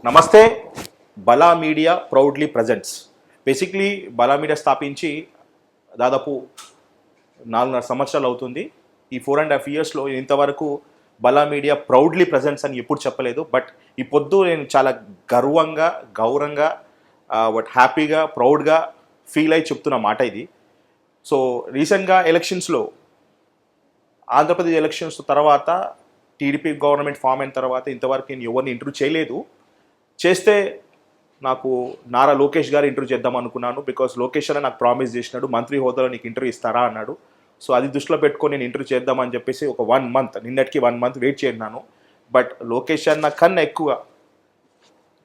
నమస్తే. బలా media proudly presents. Basically బలా media స్థాపించి దాదాపు 4.5 సంవత్సరాలు అవుతుంది. ఈ 4.5 yearsలో ఇంతవరకు బలా మీడియా ప్రౌడ్లీ ప్రజెంట్స్ అని ఎప్పుడు చెప్పలేదు. బట్ ఈ పొద్దు నేను చాలా గర్వంగా, గౌరవంగా, హ్యాపీగా, ప్రౌడ్గా ఫీల్ అయి చెప్తున్న మాట ఇది. సో రీసెంట్గా ఎలక్షన్స్లో, ఆంధ్రప్రదేశ్ ఎలక్షన్స్ తర్వాత టీడీపీ గవర్నమెంట్ ఫామ్ అయిన తర్వాత ఇంతవరకు నేను ఎవరిని ఇంటర్వ్యూ చేయలేదు. చేస్తే నాకు నారా లోకేష్ గారు ఇంటర్వ్యూ చేద్దాం అనుకున్నాను. బికాస్ లోకేష్ అని నాకు ప్రామిస్ చేసినాడు, మంత్రి హోదాలో నీకు ఇంటర్వ్యూ ఇస్తారా అన్నాడు. సో అది దృష్టిలో పెట్టుకొని నేను ఇంటర్వ్యూ చేద్దామని చెప్పేసి ఒక 1 month, నిన్నటికి 1 month వెయిట్ చేయన్నాను. బట్ లోకేష్ అన్న కన్నా ఎక్కువ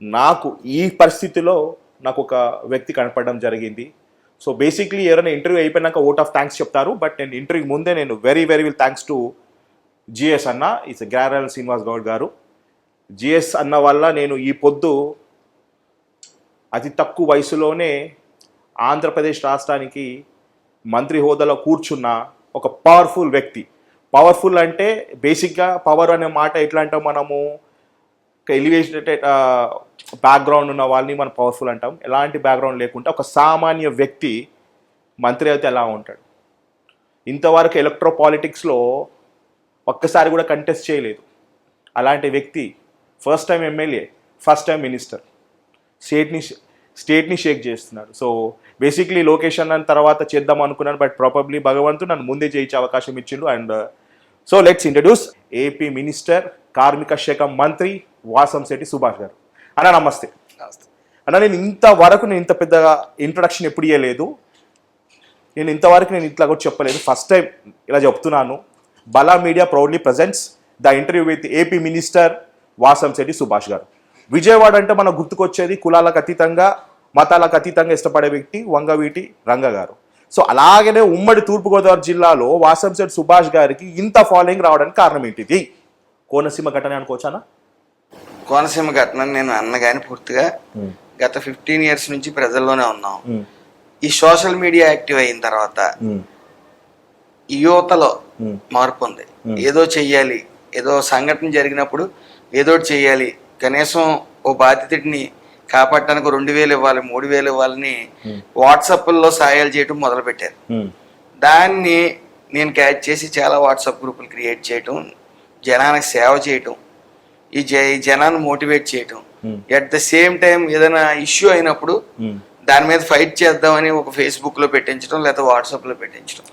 నాకు ఈ పరిస్థితిలో నాకు ఒక వ్యక్తి కనపడడం జరిగింది. సో బేసిక్లీ ఎవరైనా ఇంటర్వ్యూ అయిపోయినాక ఓట్ ఆఫ్ థ్యాంక్స్ చెప్తారు. బట్ నేను ఇంటర్వ్యూ ముందే నేను very very thanks to GS అన్న, ఇట్స్ గ్రారల్ శ్రీనివాస్ గౌడ్ గారు. జిఎస్ అన్న వల్ల నేను ఈ పొద్దు అతి తక్కువ వయసులోనే ఆంధ్రప్రదేశ్ రాష్ట్రానికి మంత్రి హోదాలో కూర్చున్న ఒక పవర్ఫుల్ వ్యక్తి. పవర్ఫుల్ అంటే బేసిక్గా పవర్ అనే మాట ఎట్లా అంటాం, మనము ఒక ఎలివేటెడ్ బ్యాక్గ్రౌండ్ ఉన్న వాళ్ళని మనం పవర్ఫుల్ అంటాం. ఎలాంటి బ్యాక్గ్రౌండ్ లేకుండా ఒక సామాన్య వ్యక్తి మంత్రి అయితే ఎలా ఉంటాడు. ఇంతవరకు ఎలక్ట్రో పాలిటిక్స్లో ఒక్కసారి కూడా కంటెస్ట్ చేయలేదు. అలాంటి వ్యక్తి first time MLA, first time minister, స్టేట్ని షేక్ చేస్తున్నాడు. సో బేసిక్లీ లోకేష్ అన్న తర్వాత చేద్దాం అనుకున్నాను. బట్ ప్రాబబ్లీ భగవంతుడు నన్ను ముందే చేయించే అవకాశం ఇచ్చిండు. And so let's introduce AP minister, కార్మిక శాఖ మంత్రి వాసంశెట్టి సుభాష్ గారు. అన్న నమస్తే. అన్న నేను ఇంత పెద్దగా ఇంట్రొడక్షన్ ఎప్పుడు ఇవ్వలేదు. నేను ఇంతవరకు ఇట్లా కూడా చెప్పలేదు. ఫస్ట్ టైం ఇలా చెప్తున్నాను. బలా media proudly presents the interview with AP minister Vasamsetti Subhash గారు. విజయవాడ అంటే మనకు గుర్తుకొచ్చేది కులాలకు అతీతంగా, మతాలకు అతీతంగా ఇష్టపడే వ్యక్తి వంగవీటి రంగ గారు. సో అలాగనే ఉమ్మడి తూర్పుగోదావరి జిల్లాలో వాసంశెట్టి సుభాష్ గారికి ఇంత ఫాలోయింగ్ రావడానికి కారణం ఏంటిది? కోనసీమ ఘటన అనుకోవచ్చానా? కోనసీమ ఘటన నేను అన్నగాని పూర్తిగా గత 15 years నుంచి ప్రజల్లోనే ఉన్నాం. ఈ సోషల్ మీడియా యాక్టివ్ అయిన తర్వాత ఈ యువతలో మార్పు ఉంది. ఏదో చెయ్యాలి, ఏదో సంఘటన జరిగినప్పుడు ఏదో చెయ్యాలి, కనీసం ఓ బాధితుడిని కాపాడటానికి 2,000 ఇవ్వాలి, 3,000 ఇవ్వాలని వాట్సాప్లో సాయాలు చేయటం మొదలుపెట్టారు. దాన్ని నేను క్యాచ్ చేసి చాలా వాట్సాప్ గ్రూపులు క్రియేట్ చేయటం, జనానికి సేవ చేయటం, ఈ జనాన్ని మోటివేట్ చేయటం, ఎట్ ద సేమ్ టైం ఏదైనా ఇష్యూ అయినప్పుడు దాని మీద ఫైట్ చేద్దామని ఒక ఫేస్బుక్లో పెట్టించడం, లేదా వాట్సాప్లో పెట్టించడం.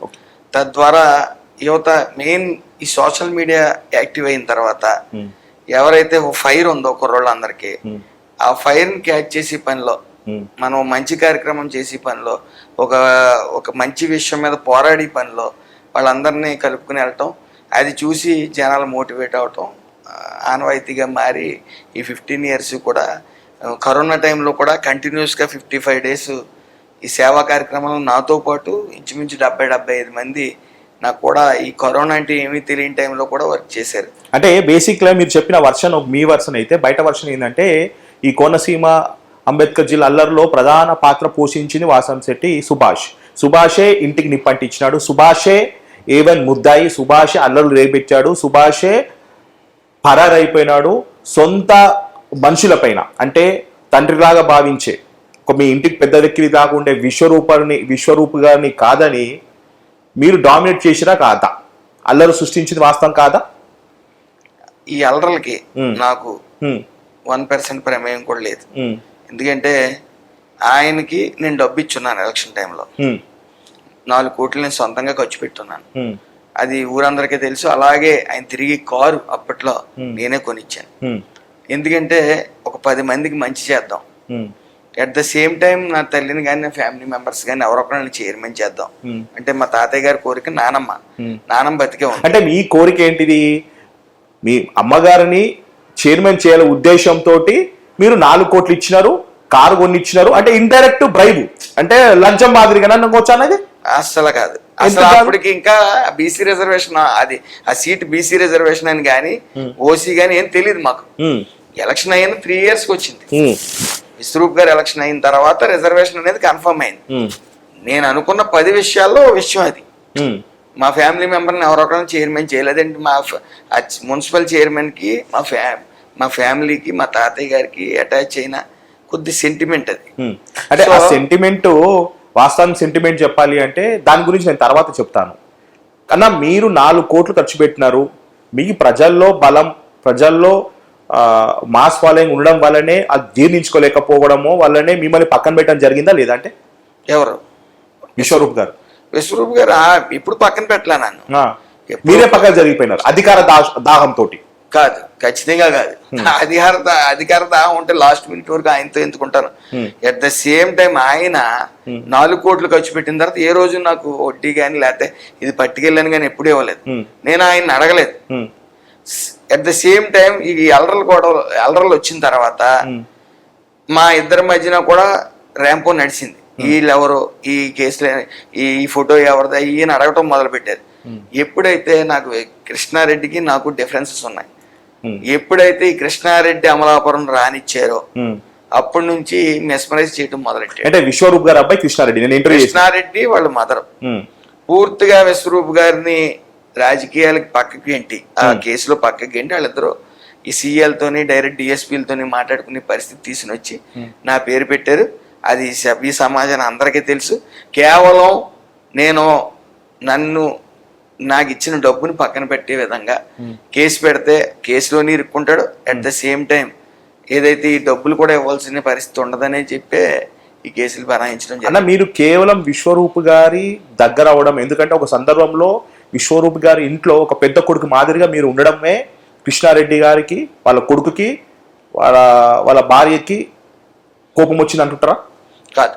తద్వారా యువత మెయిన్ ఈ సోషల్ మీడియా యాక్టివ్ అయిన తర్వాత ఎవరైతే ఫైర్ ఉందో కుర్రోళ్ళందరికీ, ఆ ఫైర్ని క్యాచ్ చేసే పనిలో, మనం మంచి కార్యక్రమం చేసే పనిలో, ఒక మంచి విషయం మీద పోరాడే పనిలో వాళ్ళందరినీ కలుపుకుని వెళ్ళటం, అది చూసి జనాలు మోటివేట్ అవటం ఆనవాయితీగా మారి ఈ 15 years కూడా కరోనా టైంలో కూడా కంటిన్యూస్గా 55 days ఈ సేవా కార్యక్రమంలో నాతో పాటు ఇంచుమించు 70-75 మంది నాకు కూడా ఈ కరోనా అంటే ఏమీ తెలియని టైంలో కూడా వర్క్ చేశారు. అంటే బేసిక్గా మీరు చెప్పిన వర్షన్ మీ వర్షన్ అయితే, బయట వర్షన్ ఏంటంటే ఈ కోనసీమ అంబేద్కర్ జిల్లా అల్లర్లో ప్రధాన పాత్ర పోషించింది వాసంశెట్టి సుభాష్. సుభాషే ఇంటికి నిప్పంటించినాడు, సుభాషే ఏవన్ ముద్దాయి, సుభాషే అల్లర్లు రేపెట్టాడు, సుభాషే పరారైపోయినాడు. సొంత మనుషులపైన అంటే తండ్రిలాగా భావించే మీ ఇంటికి పెద్ద వ్యక్తి లాగా ఉండే విశ్వరూపు గారిని కాదని మీరు డామినేట్ చేసినా కాదా? అల్లరు సృష్టించింది వాస్తవం కాదా? ఈ అల్లర్లకి నాకు 1% ప్రమేయం కూడా లేదు. ఎందుకంటే ఆయనకి నేను డబ్బు ఇచ్చున్నాను ఎలక్షన్ టైంలో. 4 కోట్లు నేను సొంతంగా ఖర్చు పెట్టున్నాను. అది ఊరందరికీ తెలుసు. అలాగే ఆయన తిరిగి కారు అప్పట్లో నేనే కొనిచ్చాను. ఎందుకంటే ఒక 10 మందికి మంచి చేద్దాం, అట్ ద సేమ్ టైం నా తల్లిని కానీ, నా ఫ్యామిలీ మెంబర్స్ కానీ ఎవరొకరిని చైర్మన్ చేద్దాం అంటే మా తాతయ్య గారి కోరిక. నానమ్మ బతికే ఉంది. అంటే మీ కోరిక ఏంటిది? మీ అమ్మగారిని చైర్మన్ చేయాల ఉద్దేశంతో మీరు 4 కోట్లు ఇచ్చినారు, కారు కొనిచ్చినారు. అంటే ఇండైరెక్ట్ బ్రైబ్, అంటే లంచం మాదిరిగా అనుకోవచ్చు అనేది? అస్సలు కాదు. అసలు అప్పటికి ఇంకా బీసీ రిజర్వేషన్, అది ఆ సీట్ బీసీ రిజర్వేషన్ అని కానీ ఓసీ కానీ ఏం తెలియదు మాకు. ఎలక్షన్ అయిన 3 years వచ్చింది. విశ్వరూప్ గారు ఎలక్షన్ అయిన తర్వాత రిజర్వేషన్ అనేది కన్ఫర్మ్ అయింది. నేను అనుకున్న 10 విషయాల్లో విషయం అది. మా ఫ్యామిలీ మెంబర్ని ఎవరొకరిని చైర్మన్ చేయలేదండి. మా మున్సిపల్ చైర్మన్కి మా ఫ్యామిలీకి మా తాతయ్య గారికి అటాచ్ అయిన కొద్ది సెంటిమెంట్ అది. అంటే ఆ సెంటిమెంట్ వాస్తవానికి సెంటిమెంట్ చెప్పాలి అంటే దాని గురించి నేను తర్వాత చెప్తాను. కన్నా మీరు 4 కోట్లు ఖర్చు పెట్టినారు, మీకు ప్రజల్లో బలం, ప్రజల్లో మాస్ ఫాలోయింగ్ ఉండడం వల్లనే అది జీర్ణించుకోలేకపోవడమో వల్లనే మిమ్మల్ని పక్కన పెట్టడం జరిగిందా లేదంటే? ఎవరు? విశ్వరూప్ గారు. విశ్వరూప్ గారు ఇప్పుడు పక్కన పెట్టలే నన్ను. మీరే పక్కన జరిగిపోయినారు అధికార దాహంతో. కాదు, ఖచ్చితంగా కాదు. అధికార దాహం ఉంటే లాస్ట్ మినిట్ వరకు ఆయనతో ఎందుకుంటాను. ఎట్ ద సేమ్ టైం ఆయన 4 కోట్లు ఖర్చు పెట్టిన తర్వాత ఏ రోజు నాకు వడ్డీ కానీ లేకపోతే ఇది పట్టుకెళ్ళాను కానీ ఎప్పుడు ఇవ్వలేదు. నేను ఆయన్ని అడగలేదు. ఎట్ ద సేమ్ టైం ఈ అలరలు వచ్చిన తర్వాత మా ఇద్దరి మధ్యన కూడా ర్యాంపో నడిచింది. వీళ్ళెవరో, ఈ కేసులో ఈ ఫోటో ఎవరిదా ఈయన అడగటం మొదలు పెట్టారు. ఎప్పుడైతే నాకు కృష్ణారెడ్డికి నాకు డిఫరెన్సెస్ ఉన్నాయి, ఎప్పుడైతే ఈ కృష్ణారెడ్డి అమలాపురం రానిచ్చారో అప్పటి నుంచి మెస్మరైజ్ చేయడం మొదలెట్టారు. అంటే విశ్వరూప్ గారు అబ్బాయి కృష్ణారెడ్డి, కృష్ణారెడ్డి వాళ్ళ మదర్ పూర్తిగా విశ్వరూప్ గారిని రాజకీయాలకి పక్కకి ఏంటి, ఆ కేసులో పక్కకి ఏంటి, వాళ్ళిద్దరూ ఈ సీఎల్తోని డైరెక్ట్ డిఎస్పీలతోని మాట్లాడుకునే పరిస్థితి తీసుకుని వచ్చి నా పేరు పెట్టారు. అది ఈ సమాజాన్ని అందరికీ తెలుసు. కేవలం నేను నాకు ఇచ్చిన డబ్బుని పక్కన పెట్టే విధంగా కేసు పెడితే కేసులోని ఇరుక్కుంటాడు. అట్ ద సేమ్ టైం ఏదైతే ఈ డబ్బులు కూడా ఇవ్వాల్సిన పరిస్థితి ఉండదనే చెప్పే ఈ కేసులు బనాయించడం. అన్న మీరు కేవలం విశ్వరూప్ గారి దగ్గర అవడం, ఎందుకంటే ఒక సందర్భంలో విశ్వరూప్ గారి ఇంట్లో ఒక పెద్ద కొడుకు మాదిరిగా మీరు ఉండడమే కృష్ణారెడ్డి గారికి, వాళ్ళ కొడుకుకి, వాళ్ళ భార్యకి కోపం వచ్చింది అంటుంటారా? కాదు,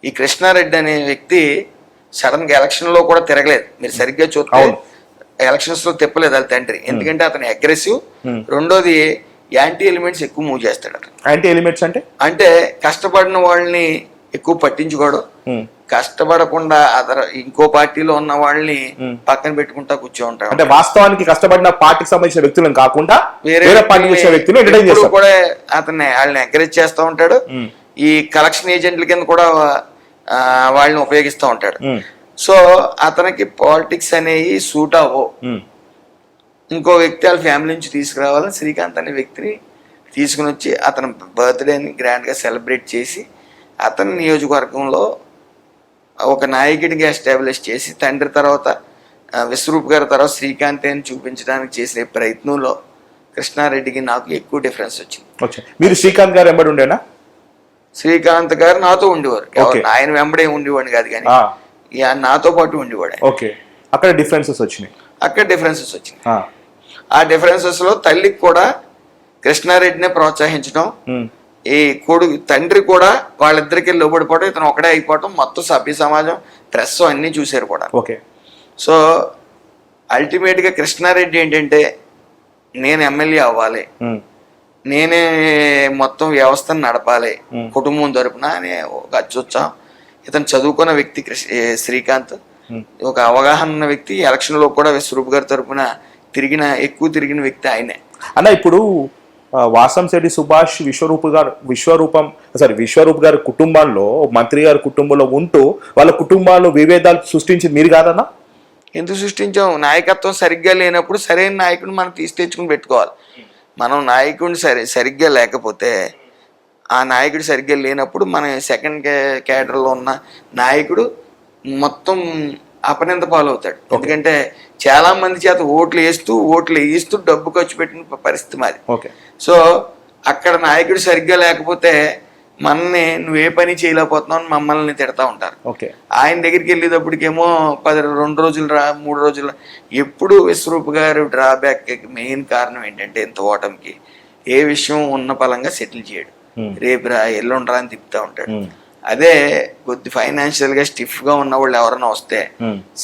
ఈ కృష్ణారెడ్డి అనే వ్యక్తి సడన్ గా ఎలక్షన్ లో కూడా తిరగలేదు. మీరు సరిగ్గా చూస్తే ఎలక్షన్స్ లో తిప్పలేదు వాళ్ళ తండ్రి. ఎందుకంటే అతను అగ్రెసివ్, రెండోది యాంటీ ఎలిమెంట్స్ ఎక్కువ మూవ్ చేస్తాడు. యాంటీ ఎలిమెంట్స్ అంటే కష్టపడిన వాళ్ళని ఎక్కువ పట్టించుకోవడం, కష్టపడకుండా ఇంకో పార్టీలో ఉన్న వాళ్ళని పక్కన పెట్టుకుంటా కూర్చో ఉంటాడు. అంటే వాస్తవానికి కష్టపడిన పార్టీకి సంబంధించిన వ్యక్తులను కాకుండా వేరే పార్టీకి వ్యక్తులు కూడా వాళ్ళని ఎంకరేజ్ చేస్తూ ఉంటాడు. ఈ కలెక్షన్ ఏజెంట్ల కింద కూడా వాళ్ళని ఉపయోగిస్తూ ఉంటాడు. సో అతనికి పాలిటిక్స్ అనేవి సూట్ అవ్వవు. ఇంకో వ్యక్తి వాళ్ళ ఫ్యామిలీ నుంచి తీసుకురావాలని శ్రీకాంత్ అనే వ్యక్తిని తీసుకుని వచ్చి అతని బర్త్డేని గ్రాండ్గా సెలబ్రేట్ చేసి అతని నియోజకవర్గంలో ఒక నాయకుడిగా ఎస్టాబ్లిష్ చేసి తండ్రి తర్వాత విశ్వరూప్ గారి తర్వాత శ్రీకాంత్ అని చూపించడానికి చేసే ప్రయత్నంలో కృష్ణారెడ్డికి నాకు ఎక్కువ డిఫరెన్స్ వచ్చింది. మీరు శ్రీకాంత్ గారు వెంబడి ఉండేనా? శ్రీకాంత్ గారు నాతో ఉండేవారు. ఆయన వెంబడే ఉండేవాడు కాదు, కానీ నాతో పాటు ఉండేవాడు. అక్కడ డిఫరెన్సెస్ వచ్చినాయి. ఆ డిఫరెన్సెస్ లో తల్లికి కూడా కృష్ణారెడ్డినే ప్రోత్సహించడం, ఈ తండ్రి కూడా వాళ్ళిద్దరికి లోబడిపోవడం, ఇతను ఒకడే అయిపోవడం, మొత్తం సభ్య సమాజం ప్రెస్ అన్ని చూశారు కూడా. సో అల్టిమేట్ గా కృష్ణారెడ్డి ఏంటంటే నేను ఎమ్మెల్యే అవ్వాలి, నేనే మొత్తం వ్యవస్థను నడపాలి కుటుంబం తరపున అనే ఒక అత్యుత్సాహం. ఇతను చదువుకున్న వ్యక్తి శ్రీకాంత్, ఒక అవగాహన ఉన్న వ్యక్తి. ఎలక్షన్ లో కూడా విశ్వరూప్ గారి తరపున ఎక్కువ తిరిగిన వ్యక్తి ఆయనే. అన్న ఇప్పుడు వాసంశెట్టి సుభాష్ విశ్వరూప్ గారి కుటుంబంలో, మంత్రి గారి కుటుంబంలో ఉంటూ వాళ్ళ కుటుంబాల్లో విభేదాలు సృష్టించింది మీరు కాదన్నా? ఎందుకు సృష్టించాం? నాయకత్వం సరిగ్గా లేనప్పుడు సరైన నాయకుడిని మనం తెచ్చుకుని పెట్టుకోవాలి. మనం నాయకుడిని సరిగ్గా లేకపోతే, ఆ నాయకుడు సరిగ్గా లేనప్పుడు మన సెకండ్ క్యాడర్లో ఉన్న నాయకుడు మొత్తం అపనింద పాలవుతాడు. ఎందుకంటే చాలా మంది చేత ఓట్లు వేయిస్తూ డబ్బు ఖర్చు పెట్టిన పరిస్థితి మాది. సో అక్కడ నాయకుడు సరిగ్గా లేకపోతే మనల్ని నువ్వే పని చేయలేకపోతున్నావు అని మమ్మల్ని తిడతా ఉంటారు. ఆయన దగ్గరికి వెళ్ళేటప్పటికేమో 2 రోజులు 3 రోజులు. ఎప్పుడు విశ్వరూప్ గారు డ్రాబ్యాక్ మెయిన్ కారణం ఏంటంటే ఇంత ఓటమికి ఏ విషయం ఉన్న పలంగా సెటిల్ చేయడు. రేపు ఎల్లుండ్రా అని తిప్పుతా ఉంటాడు. అదే కొద్ది ఫైనాన్షియల్ గా స్టిఫ్ గా ఉన్న వాళ్ళు ఎవరైనా వస్తే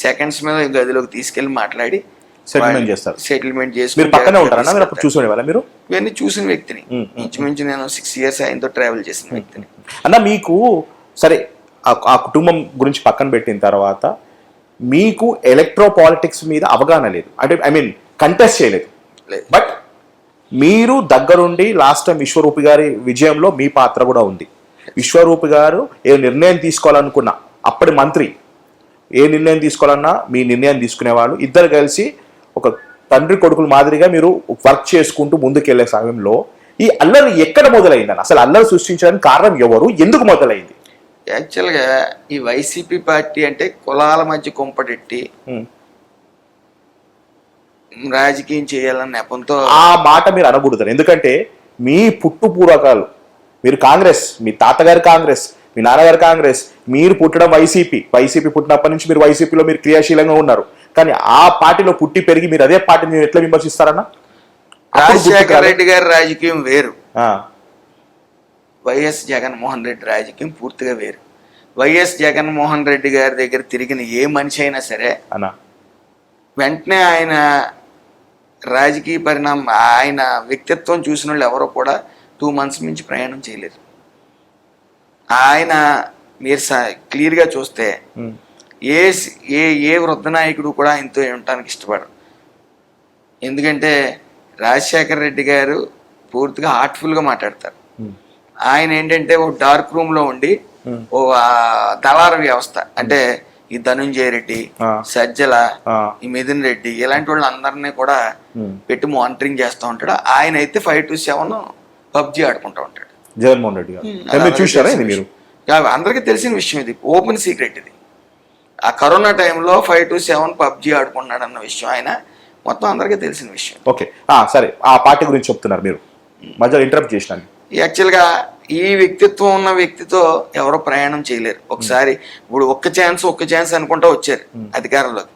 సెకండ్స్ మీద గదిలోకి తీసుకెళ్లి మాట్లాడి సెటిల్మెంట్ చేసి ఇవన్నీ చూసిన వ్యక్తిని. ఇంచుమించు నేను 6 years ఆయనతో ట్రావెల్ చేసిన వ్యక్తిని. అన్న మీకు సరే ఆ కుటుంబం గురించి పక్కన పెట్టిన తర్వాత మీకు ఎలక్ట్రో పాలిటిక్స్ మీద అవగాహన లేదు, అంటే కంటెస్ట్ చేయలేదు. బట్ మీరు దగ్గరుండి లాస్ట్ టైం విశ్వరూప్ గారి విజయంలో మీ పాత్ర కూడా ఉంది. విశ్వరూప్ గారు ఏ నిర్ణయం తీసుకోవాలనుకున్నా, అప్పటి మంత్రి ఏ నిర్ణయం తీసుకోవాలన్నా మీ నిర్ణయం తీసుకునేవాళ్ళు. ఇద్దరు కలిసి ఒక తండ్రి కొడుకుల మాదిరిగా మీరు వర్క్ చేసుకుంటూ ముందుకెళ్లే సమయంలో ఈ అల్లరి ఎక్కడ మొదలైందని, అసలు అల్లరి సృష్టించడానికి కారణం ఎవరు, ఎందుకు మొదలైంది? యాక్చువల్గా ఈ వైసీపీ పార్టీ అంటే కులాల మధ్య కుంపటెట్టి రాజకీయం చేయాలన్న నెపంతో ఆ మాట మీరు అనకూడదు. ఎందుకంటే మీ పుట్టు పూర్వకాలు, మీరు కాంగ్రెస్, మీ తాతగారు కాంగ్రెస్, మీ నాన్నగారు కాంగ్రెస్, మీరు పుట్టడం వైసీపీ పుట్టినప్పటి నుంచి మీరు వైసీపీలో మీరు క్రియాశీలంగా ఉన్నారు. కానీ ఆ పార్టీలో పుట్టి పెరిగి మీరు అదే పార్టీని ఎట్లా విమర్శిస్తారన్నా? రాజశేఖర రెడ్డి గారి రాజకీయం వేరు, వైఎస్ జగన్మోహన్ రెడ్డి రాజకీయం పూర్తిగా వేరు. వైఎస్ జగన్మోహన్ రెడ్డి గారి దగ్గర తిరిగిన ఏ మనిషి అయినా సరే అన్నా వెంటనే ఆయన రాజకీయ పరిణామం, ఆయన వ్యక్తిత్వం చూసిన వాళ్ళు ఎవరో కూడా 2 months మించి ప్రయాణం చేయలేరు. ఆయన మీరు క్లియర్గా చూస్తే ఏ ఏ ఏ వృద్ధ నాయకుడు కూడా ఆయనతో ఉండటానికి ఇష్టపడరు. ఎందుకంటే రాజశేఖర రెడ్డి గారు పూర్తిగా హార్ట్ఫుల్గా మాట్లాడతారు. ఆయన ఏంటంటే ఓ డార్క్ రూమ్లో ఉండి ఓ దళార వ్యవస్థ, అంటే ఈ ధనుంజయ రెడ్డి, సజ్జల, ఈ మిథున్ రెడ్డి, ఇలాంటి వాళ్ళు అందరినీ కూడా పెట్టి మానిటరింగ్ చేస్తూ ఉంటాడు. ఆయన అయితే 5 to 7 పబ్జీ ఆడుకుంటూ ఉంటాడు. జగన్మోహన్ రెడ్డి గారు చూసారా? ఇది మీరు అందరికీ తెలిసిన విషయం, ఇది ఓపెన్ సీక్రెట్. ఇది ఆ కరోనా టైంలో 5 to 7 పబ్జీ ఆడుకున్నాడు అన్న విషయం ఆయన మొత్తం అందరికీ తెలిసిన విషయం. ఓకే, సరే, ఆ పార్టీ గురించి చెప్తున్నారు మీరు, మధ్యలో ఇంటరప్ట్ చేసినాను. యాక్చువల్గా ఈ వ్యక్తిత్వం ఉన్న వ్యక్తితో ఎవరో ప్రయాణం చేయలేరు. ఒకసారి ఇప్పుడు ఒక్క ఛాన్స్ అనుకుంటా వచ్చారు అధికారంలోకి,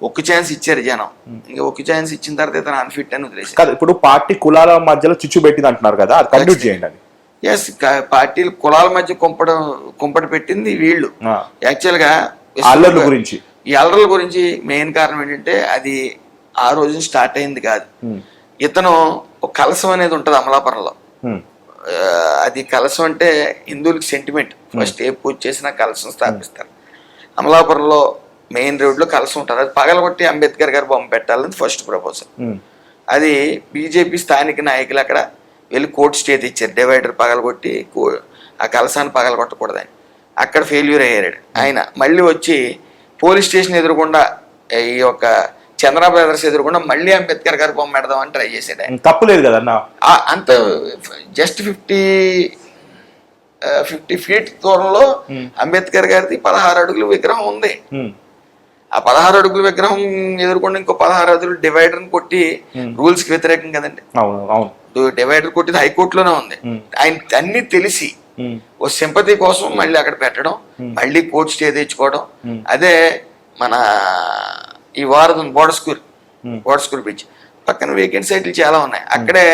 ఒక్క ఛాన్స్ ఇచ్చారు జనం, ఇంకా ఒక్క ఛాన్స్ ఇచ్చిన తర్వాత ఇతను అన్ఫిట్ అని వదిలేసి. కాదు, ఇప్పుడు పార్టీ కులాల మధ్యలో చిచ్చు పెట్టింది అంటున్నారు కదా, అది కంప్లీట్ చేయండి. అది ఎస్, పార్టీలు కులాల మధ్య కుంపట పెట్టింది వీళ్ళు. యాక్చువల్గా అల్లర్ల గురించి, ఈ అల్లర్ల గురించి మెయిన్ కారణం ఏంటంటే అది ఆ రోజు స్టార్ట్ అయింది కాదు. ఇతను ఒక కలసం అనేది ఉంటుంది అమలాపురంలో. అది కలసం అంటే హిందువులకి సెంటిమెంట్. ఫస్ట్ ఏ పూజ చేసినా కలసం స్థాపిస్తారు. అమలాపురంలో మెయిన్ రోడ్లో కలసం ఉంటుంది. అది పగలగొట్టి అంబేద్కర్ గారు బొమ్మ పెట్టాలని ఫస్ట్ ప్రపోజల్. అది బీజేపీ స్థానిక నాయకులు అక్కడ వెళ్ళి కోర్టు స్టే ఇచ్చారు, డివైడర్ పగలగొట్టి ఆ కలసాన్ని పగలగొట్టకూడదని. అక్కడ ఫెయిల్యూర్ అయ్యాడు ఆయన. మళ్ళీ వచ్చి పోలీస్ స్టేషన్ ఎదురుకుండా ఈ యొక్క చంద్ర బ్రదర్స్ ఎదురుకుండా మళ్ళీ అంబేద్కర్ గారు బొమ్మ పెడదామని ట్రై చేశాడు ఆయన. తప్పులేదు కదన్నా, అంత జస్ట్ 50 feet దూరంలో అంబేద్కర్ గారిది 16 అడుగుల విగ్రహం ఉంది. ఆ 16 అడుగుల విగ్రహం ఎదుర్కొంటే ఇంకో 16 అడుగులు డివైడర్ కొట్టి రూల్స్ కి వ్యతిరేకం కదండి. డివైడర్ కొట్టింది హైకోర్టులోనే ఉంది. ఆయన అన్ని తెలిసి ఓ సింపతి కోసం మళ్ళీ అక్కడ పెట్టడం, మళ్ళీ కోర్టు స్టే తెచ్చుకోవడం. అదే మన ఈ వారధం బోర్డర్ స్కూల్ బ్రిడ్జ్ పక్కన వేకెంట్ సైట్లు చాలా ఉన్నాయి. అక్కడే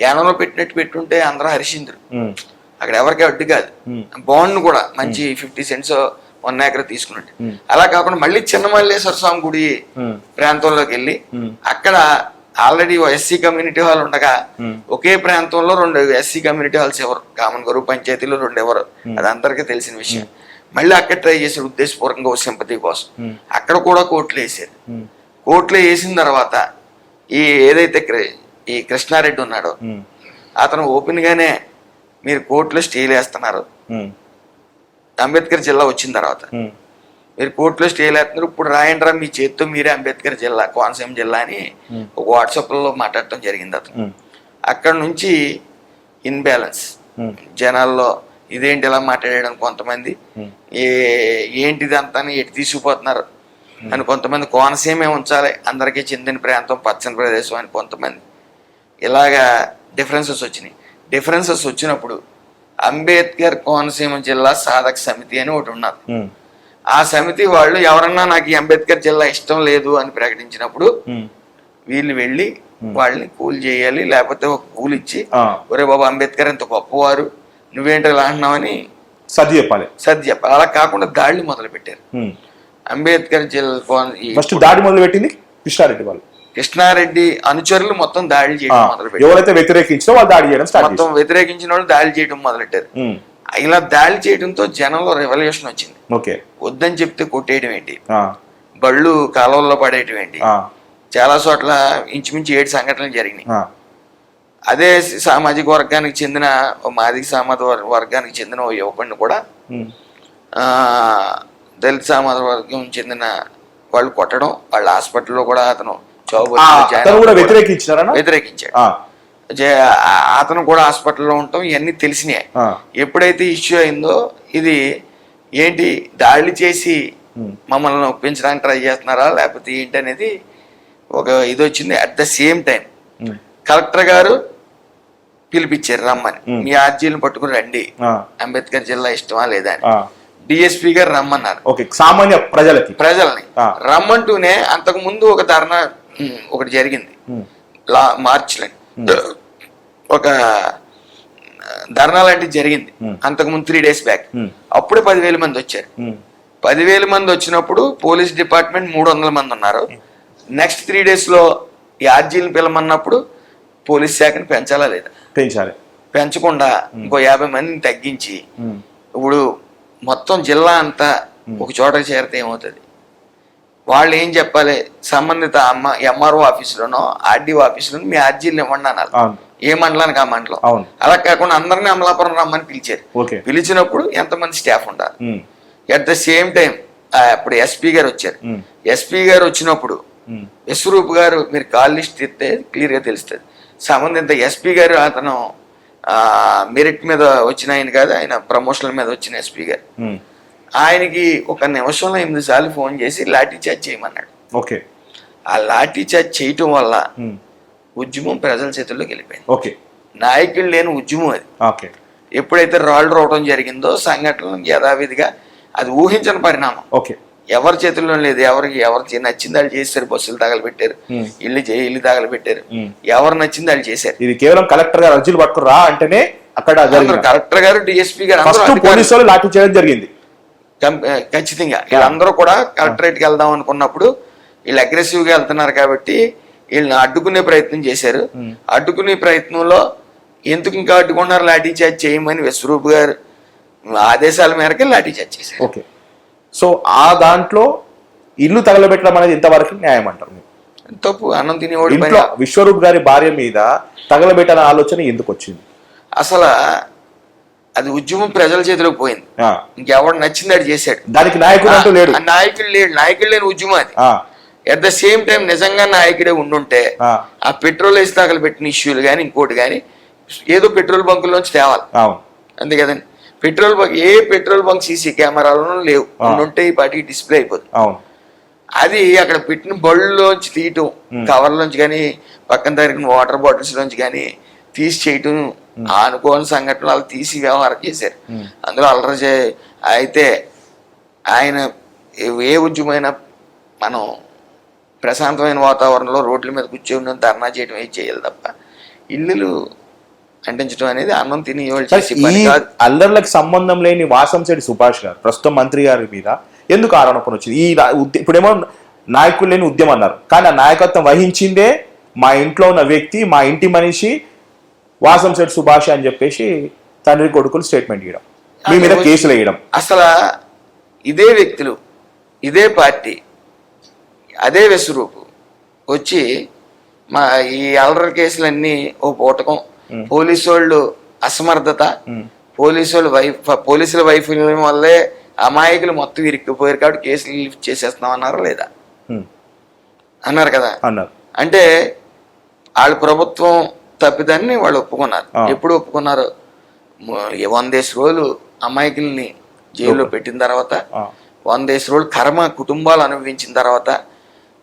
యానంలో పెట్టినట్టు పెట్టుంటే అందరూ హరిశింద్రు, అక్కడ ఎవరికి అడ్డు కాదు. బాండ్ కూడా మంచి 50 cents 1 acre తీసుకున్నట్టు. అలా కాకుండా మళ్ళీ చిన్నమల్లేశ్వర స్వామి గుడి ప్రాంతంలోకి వెళ్ళి అక్కడ ఆల్రెడీ ఎస్సీ కమ్యూనిటీ హాల్ ఉండగా ఒకే ప్రాంతంలో 2 ఎస్సీ కమ్యూనిటీ హాల్స్ ఎవరు, కామన్ గరువు పంచాయతీలో 2 ఎవరు, అది అందరికీ తెలిసిన విషయం. మళ్ళీ అక్కడ ట్రై చేశారు ఉద్దేశపూర్వకంగా సింపతి కోసం. అక్కడ కూడా కోర్టులో వేసారు. కోర్టులో వేసిన తర్వాత ఏదైతే ఈ కృష్ణారెడ్డి ఉన్నాడో అతను ఓపెన్ గానే మీరు కోర్టులో స్టేలు వేస్తున్నారు, అంబేద్కర్ జిల్లా వచ్చిన తర్వాత మీరు కోర్టులో స్టేలు వేస్తున్నారు, ఇప్పుడు రాయండ్రా మీ చేతితో మీరే అంబేద్కర్ జిల్లా, కోనసీమ జిల్లా అని ఒక వాట్సాప్లో మాట్లాడటం జరిగింది అతను. అక్కడ నుంచి ఇన్బ్యాలెన్స్ జనాల్లో, ఇదేంటి ఇలా మాట్లాడడం, కొంతమంది ఏంటిది అంతా ఎటు తీసుకుపోతున్నారు అని, కొంతమంది కోనసీమే ఉంచాలి అందరికీ చెందిన ప్రాంతం పచ్చని ప్రదేశం అని, కొంతమంది ఇలాగా డిఫరెన్సెస్ వచ్చినాయి. డిఫరెన్సెస్ వచ్చినప్పుడు అంబేద్కర్ కోనసీమ జిల్లా సాధక సమితి అని ఒకటి ఉన్నారు. ఆ సమితి వాళ్ళు ఎవరన్నా నాకు ఈ అంబేద్కర్ జిల్లా ఇష్టం లేదు అని ప్రకటించినప్పుడు వీళ్ళు వెళ్ళి వాళ్ళని కూల్ చేయాలి, లేకపోతే ఒక కూల్ ఇచ్చి ఒరే బాబు అంబేద్కర్ ఇంత గొప్పవారు నువ్వేంటి ఇలా అంటున్నావని సర్ది చెప్పాలి. అలా కాకుండా దాడులు మొదలు పెట్టారు. అంబేద్కర్ జిల్లా దాడి మొదలు పెట్టింది కృష్ణారెడ్డి వాళ్ళు. కృష్ణారెడ్డి అనుచరులు మొత్తం దాడి చేయడం మొదలు పెట్టారు. ఎవరైతే వ్యతిరేకించినా వాళ్ళు దాడి చేయడం, మొత్తం వ్యతిరేకించిన వాళ్ళు దాడి చేయడం మొదలెట్టారు. ఇలా దాడి చేయడంతో జనంలో రెవల్యూషన్ వచ్చింది. వద్దని చెప్తే కొట్టేయడం ఏంటి, బళ్ళు కాలువల్లో పడేయడం ఏంటి, చాలా చోట్ల ఇంచుమించు 7 సంఘటనలు జరిగినాయి. అదే సామాజిక వర్గానికి చెందిన మాదిగ సామాజిక వర్గానికి చెందిన ఓ యువకుడిని కూడా దళిత సామాజిక వర్గం చెందిన వాళ్ళు కొట్టడం, వాళ్ళ హాస్పిటల్లో కూడా అతను అతను కూడా వ్యతిరేకించారనా? వ్యతిరేకించాడు. అతను కూడా హాస్పిటల్లో ఉండటం ఇవన్నీ తెలిసినాయి. ఎప్పుడైతే ఇష్యూ అయిందో ఇది ఏంటి దాడులు చేసి మమ్మల్ని ఒప్పించడానికి ట్రై చేస్తున్నారా లేకపోతే ఏంటి అనేది ఒక ఇది వచ్చింది. At the same time collector గారు పిలిపించారు రమ్మని, మీ ఆర్జీలను పట్టుకుని రండి, అంబేద్కర్ జిల్లా ఇష్టమా లేదా అని. డిఎస్పీ గారు రమ్మన్నారు. సామాన్య ప్రజల్ని రమ్మంటూనే అంతకు ముందు ఒక ధర్నా ఒకటి జరిగింది మార్చిలో, ఒక ధర్నా లాంటిది జరిగింది అంతకుముందు 3 days బ్యాక్. అప్పుడే 10,000 మంది వచ్చారు. 10,000 మంది వచ్చినప్పుడు పోలీస్ డిపార్ట్మెంట్ 300 మంది ఉన్నారు. నెక్స్ట్ 3 days లో ఈ ఆర్జీలను పిలమన్నప్పుడు పోలీస్ శాఖను పెంచాలా లేదా? పెంచకుండా ఇంకో 50 మందిని తగ్గించి ఇప్పుడు మొత్తం జిల్లా అంతా ఒక చోటకి చేరితే ఏమవుతుంది? వాళ్ళు ఏం చెప్పాలి? సంబంధిత ఎంఆర్ఓ ఆఫీసులోనో ఆర్డీఓ ఆఫీసులోనో మీ ఆర్జీలను ఇవ్వండి అన్నారు. ఏ మండలానికి ఆ మండలం. అలా కాకుండా అందరినీ అమలాపురం రమ్మని పిలిచారు. పిలిచినప్పుడు ఎంతమంది స్టాఫ్ ఉండాలి? అట్ ద సేమ్ టైం అప్పుడు ఎస్పీ గారు వచ్చారు. ఎస్పీ గారు వచ్చినప్పుడు విశ్వరూప్ గారు మీరు కాల్ లిస్ట్ ఇస్తే క్లియర్ గా తెలుస్తుంది. సంబంధిత ఎస్పీ గారు అతను మెరిట్ మీద వచ్చిన ఆయన కాదు, ఆయన ప్రమోషన్ల మీద వచ్చిన ఎస్పీ గారు. ఆయనకి ఒక నిమిషంలో 8 సార్లు ఫోన్ చేసి లాఠీ చార్జ్ చేయమన్నాడు. ఆ లాఠీ చార్జ్ చేయటం వల్ల ఉద్యమం ప్రజల చేతుల్లోకి వెళ్ళిపోయింది. నాయకులు లేని ఉద్యమం అది. ఎప్పుడైతే రాళ్ళు రావడం జరిగిందో సంఘటనలు యథావిధిగా అది ఊహించని పరిణామం. ఎవరి చేతుల్లో లేదు. ఎవరికి నచ్చింది వాళ్ళు చేశారు. బస్సులు తగలబెట్టారు, ఇల్లు తగలబెట్టారు. ఎవరు నచ్చింది వాళ్ళు చేశారు. ఇది కేవలం కలెక్టర్ గారు అర్జీలు పట్టుకురా అంటేనే అక్కడ కలెక్టర్ గారు డిఎస్పీ గారు పోలీసులు లాఠీ చేయడం జరిగింది. ఖచ్చితంగా వీళ్ళందరూ కూడా కలెక్టరేట్కి వెళ్దాం అనుకున్నప్పుడు వీళ్ళు అగ్రెసివ్ గా వెళ్తున్నారు కాబట్టి వీళ్ళని అడ్డుకునే ప్రయత్నం చేశారు. అడ్డుకునే ప్రయత్నంలో ఎందుకు ఇంకా అడ్డుకున్నారు? లాఠీ చార్జ్ చేయమని విశ్వరూప్ గారు ఆదేశాల మేరకు లాఠీ చార్జ్ చేశారు. సో ఆ దాంట్లో ఇల్లు తగలబెట్టడం అనేది ఎంతవరకు న్యాయం అంటారు? తప్పు. అన్నం తినేవాడు విశ్వరూప్ గారి భార్య మీద తగలబెట్టాలనే ఆలోచన ఎందుకు వచ్చింది? అసలు అది ఉద్యమం ప్రజల చేతిలోకి పోయింది. ఇంకెవడు నచ్చింది అది చేశాడు. దానికి నాయకుడు లేడు. నాయకుడు లేని ఉద్యమం అది. అట్ ద సేమ్ టైం నిజంగా నాయకుడే ఉండుంటే ఆ పెట్రోల్ వేసి తగలబెట్టిన ఇష్యూలు కానీ ఇంకోటి కానీ ఏదో పెట్రోల్ బంకుల్లోంచి తేవాలి. అంతే కదండి. పెట్రోల్ బంక్ సీసీ కెమెరాలను లేవు. ఉంటే ఈ పాటికి డిస్ప్లే అయిపోతుంది. అది అక్కడ పెట్టిన బళ్ళలోంచి తీయటం, కవర్లోంచి కానీ పక్కన తగిన వాటర్ బాటిల్స్ లోంచి కానీ తీసి చేయటం అనుకోని సంఘటనలు వాళ్ళు తీసి వ్యవహారం చేశారు. అందులో అల్లరి అయితే ఆయన ఏ ఉద్యమైనా మనం ప్రశాంతమైన వాతావరణంలో రోడ్ల మీద కూర్చొని ధర్నా చేయడం ఏది చేయాలి తప్ప ఇల్లులు అంటించడం అనేది అన్నం తిని చేసే పని కాదు. అల్లర్లకు సంబంధం లేని వాసంశెట్టి సుభాష్ గారు ప్రస్తుతం మంత్రి గారి మీద ఎందుకు ఆరోపణ వచ్చింది? ఇప్పుడేమో నాయకులు లేని ఉద్యమం అన్నారు, కానీ ఆ నాయకత్వం వహించిందే మా ఇంట్లో ఉన్న వ్యక్తి, మా ఇంటి మనిషి వాసంశెట్టి సుభాష్ అని చెప్పేసి తండ్రి కొడుకులు స్టేట్మెంట్ ఇవ్వడం, మీ మీద కేసులు వేయడం. అసలు ఇదే వ్యక్తులు, ఇదే పార్టీ, అదే విశ్వరూపు వచ్చి మా ఈ అల్లరి కేసులన్నీ ఓ పూటకం, పోలీసు వాళ్ళు అసమర్థత, పోలీసుల వైఫల్యం వల్లే అమాయకులు మొత్తం ఇరిక్కిపోయారు కాబట్టి కేసులు లిఫ్ట్ చేసేస్తున్నాం అన్నారా లేదా? అన్నారు కదా. అంటే వాళ్ళ ప్రభుత్వం తప్పిదాన్ని వాళ్ళు ఒప్పుకున్నారు. ఎప్పుడు ఒప్పుకున్నారు? 100 రోజులు అమాయకుల్ని జైల్లో పెట్టిన తర్వాత, 100 రోజులు కర్మ కుటుంబాలు అనుభవించిన తర్వాత,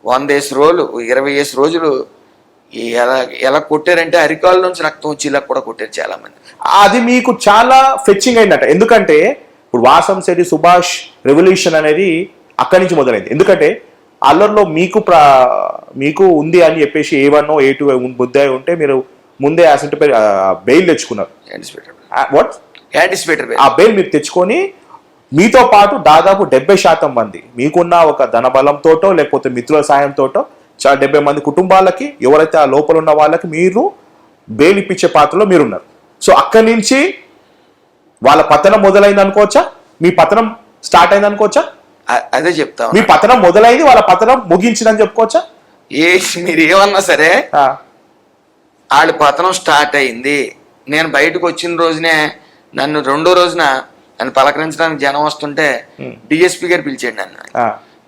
100 రోజులు 20 రోజులు ఎలా కొట్టారంటే అరికాల నుంచి రక్తం వచ్చి ఇలా కూడా కొట్టారు చాలా మంది. అది మీకు చాలా ఫెచ్చింగ్ అయిందట. ఎందుకంటే ఇప్పుడు వాసంశెట్టి సుభాష్ రెవల్యూషన్ అనేది అక్కడి నుంచి మొదలైంది. ఎందుకంటే అల్లర్లో మీకు ఉంది అని చెప్పేసి A1 A2 బుద్ధాయి ఉంటే మీరు ముందే అసెంట్ బెయిల్ తెచ్చుకున్నారు. ఆ బెయిల్ మీరు తెచ్చుకొని మీతో పాటు దాదాపు 70% మంది మీకున్న ఒక ధనబలంతోటో లేకపోతే మిత్రుల సాయంతోటో 70 మంది కుటుంబాలకి ఎవరైతే ఆ లోపల ఉన్న వాళ్ళకి మీరు బెయిల్ ఇప్పించే పాత్రలో మీరున్నారు. సో అక్కడి నుంచి వాళ్ళ పతనం మొదలైంది అనుకోవచ్చా? మీ పతనం స్టార్ట్ అయింది అనుకోవచ్చా? అదే చెప్తా. మీ పతనం మొదలైంది, వాళ్ళ పతనం ముగించిందని చెప్పుకోవచ్చా? మీరు ఏమన్నా సరే వాళ్ళ పతనం స్టార్ట్ అయింది. నేను బయటకు వచ్చిన రోజునే నన్ను 2వ రోజున నన్ను పలకరించడానికి జనం వస్తుంటే డిఎస్పీ గారు పిలిచాడు నన్ను.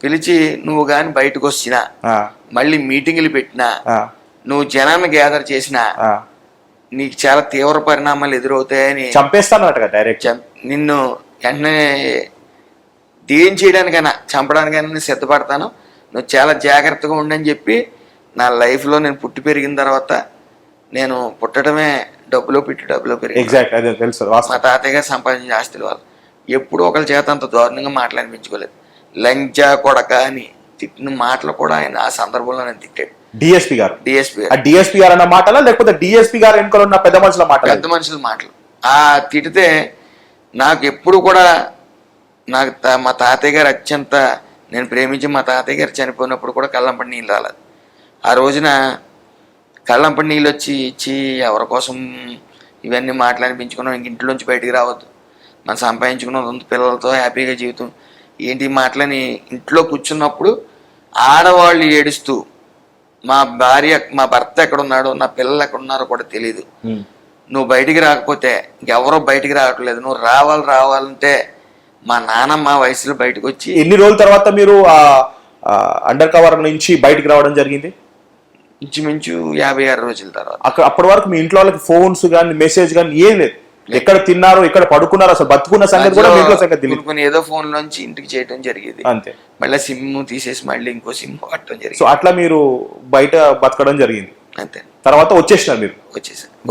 పిలిచి నువ్వు కానీ బయటకు వచ్చినా మళ్ళీ మీటింగులు పెట్టినా నువ్వు జనాన్ని గ్యాదర్ చేసినా నీకు చాలా తీవ్ర పరిణామాలు ఎదురవుతాయని చంపేస్తాను డైరెక్ట్ నిన్ను వెంటనే ఏం చేయడానికైనా చంపడానికైనా నేను సిద్ధపడతాను, నువ్వు చాలా జాగ్రత్తగా ఉండని చెప్పి నా లైఫ్లో నేను పుట్టి పెరిగిన తర్వాత నేను పుట్టడమే డబ్బులో పెరిగి మా తాతయ్య గారు సంపాదించిన ఆస్తుల వాళ్ళు ఎప్పుడు ఒకరి చేత అంత దారుణంగా మాట్లాడిపించుకోలేదు. లంజా కొడక అని తిట్టిన మాటలు కూడా ఆయన ఆ సందర్భంలో నేను తిట్టాడు. డిఎస్పీ గారు అన్న మాటలా లేకపోతే డిఎస్పీ గారు వెనుకలు ఉన్న పెద్ద మనుషుల మాటలు ఆ తిడితే నాకు ఎప్పుడు కూడా నాకు మా తాతయ్య గారు అత్యంత నేను ప్రేమించి మా తాతయ్య గారు చనిపోయినప్పుడు కూడా కళ్ళంపడి నీళ్ళు రాలేదు. ఆ రోజున కళ్ళంపడి నీళ్ళు వచ్చి ఇచ్చి ఎవరి కోసం ఇవన్నీ మాట్లాడిపించుకున్నాం, ఇంక ఇంట్లోంచి బయటికి రావద్దు, మనం సంపాదించుకున్న పిల్లలతో హ్యాపీగా జీవితం ఏంటి మాటలని ఇంట్లో కూర్చున్నప్పుడు ఆడవాళ్ళు ఏడుస్తూ మా భర్త ఎక్కడున్నాడో నా పిల్లలు ఎక్కడున్నారో కూడా తెలియదు, నువ్వు బయటికి రాకపోతే ఇంకెవరో బయటికి రావట్లేదు, నువ్వు రావాలంటే మా నాన్నమ్మ వయసులో బయటకు వచ్చి. ఎన్ని రోజుల తర్వాత మీరు అండర్ కవర్ నుంచి బయటికి రావడం జరిగింది? ఇంచుమించు 56 రోజుల తర్వాత. అప్పటి వరకు మీ ఇంట్లో వాళ్ళకి ఫోన్స్ కానీ మెసేజ్ కానీ ఏం లేదు, ఎక్కడ తిన్నారో ఎక్కడ పడుకున్నారో అసలు బతుకున్న సంగతి కూడా మీ ఇంట్లో సంగతి తెలియదు. ఏదో ఫోన్ నుంచి ఇంటికి చేయడం జరిగేది అంతే, మళ్ళీ సిమ్ తీసేసి మళ్ళీ ఇంకో సిమ్ వాడటం జరిగింది. సో అట్లా మీరు బయట బతకడం జరిగింది అంతే. తర్వాత వచ్చేసినారు మీరు?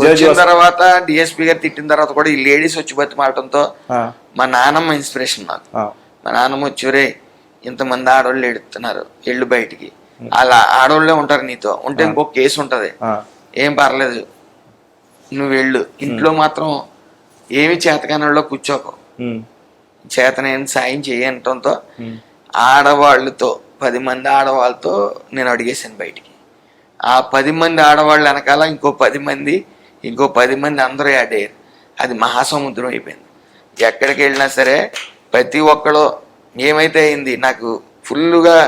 వచ్చిన తర్వాత డిఎస్పీ గారు తిట్టిన తర్వాత కూడా ఈ లేడీస్ వచ్చి బతిమాలటంతో మా నాన్నమ్మ ఇన్స్పిరేషన్ నాకు. మా నాన్నమ్మ వచ్చి ఇంతమంది ఆడవాళ్ళు ఎడుతున్నారు, ఎళ్ళు బయటికి, అలా ఆడవాళ్ళే ఉంటారు, నీతో ఉంటే ఇంకొక కేసు ఉంటది, ఏం పర్లేదు నువ్వు వెళ్ళు, ఇంట్లో మాత్రం ఏమి చేతకానంలో కూర్చోకు, చేతనైన సాయం చేయటంతో ఆడవాళ్ళతో 10 మంది ఆడవాళ్ళతో నేను అడిగేసాను బయటికి. ఆ 10 మంది ఆడవాళ్ళు వెనకాల ఇంకో 10 మంది అందరూ యాడ్ అయ్యారు. అది మహాసముద్రం అయిపోయింది. ఎక్కడికి వెళ్ళినా సరే ప్రతి ఒక్కరు ఏమైతే అయింది నాకు ఫుల్గా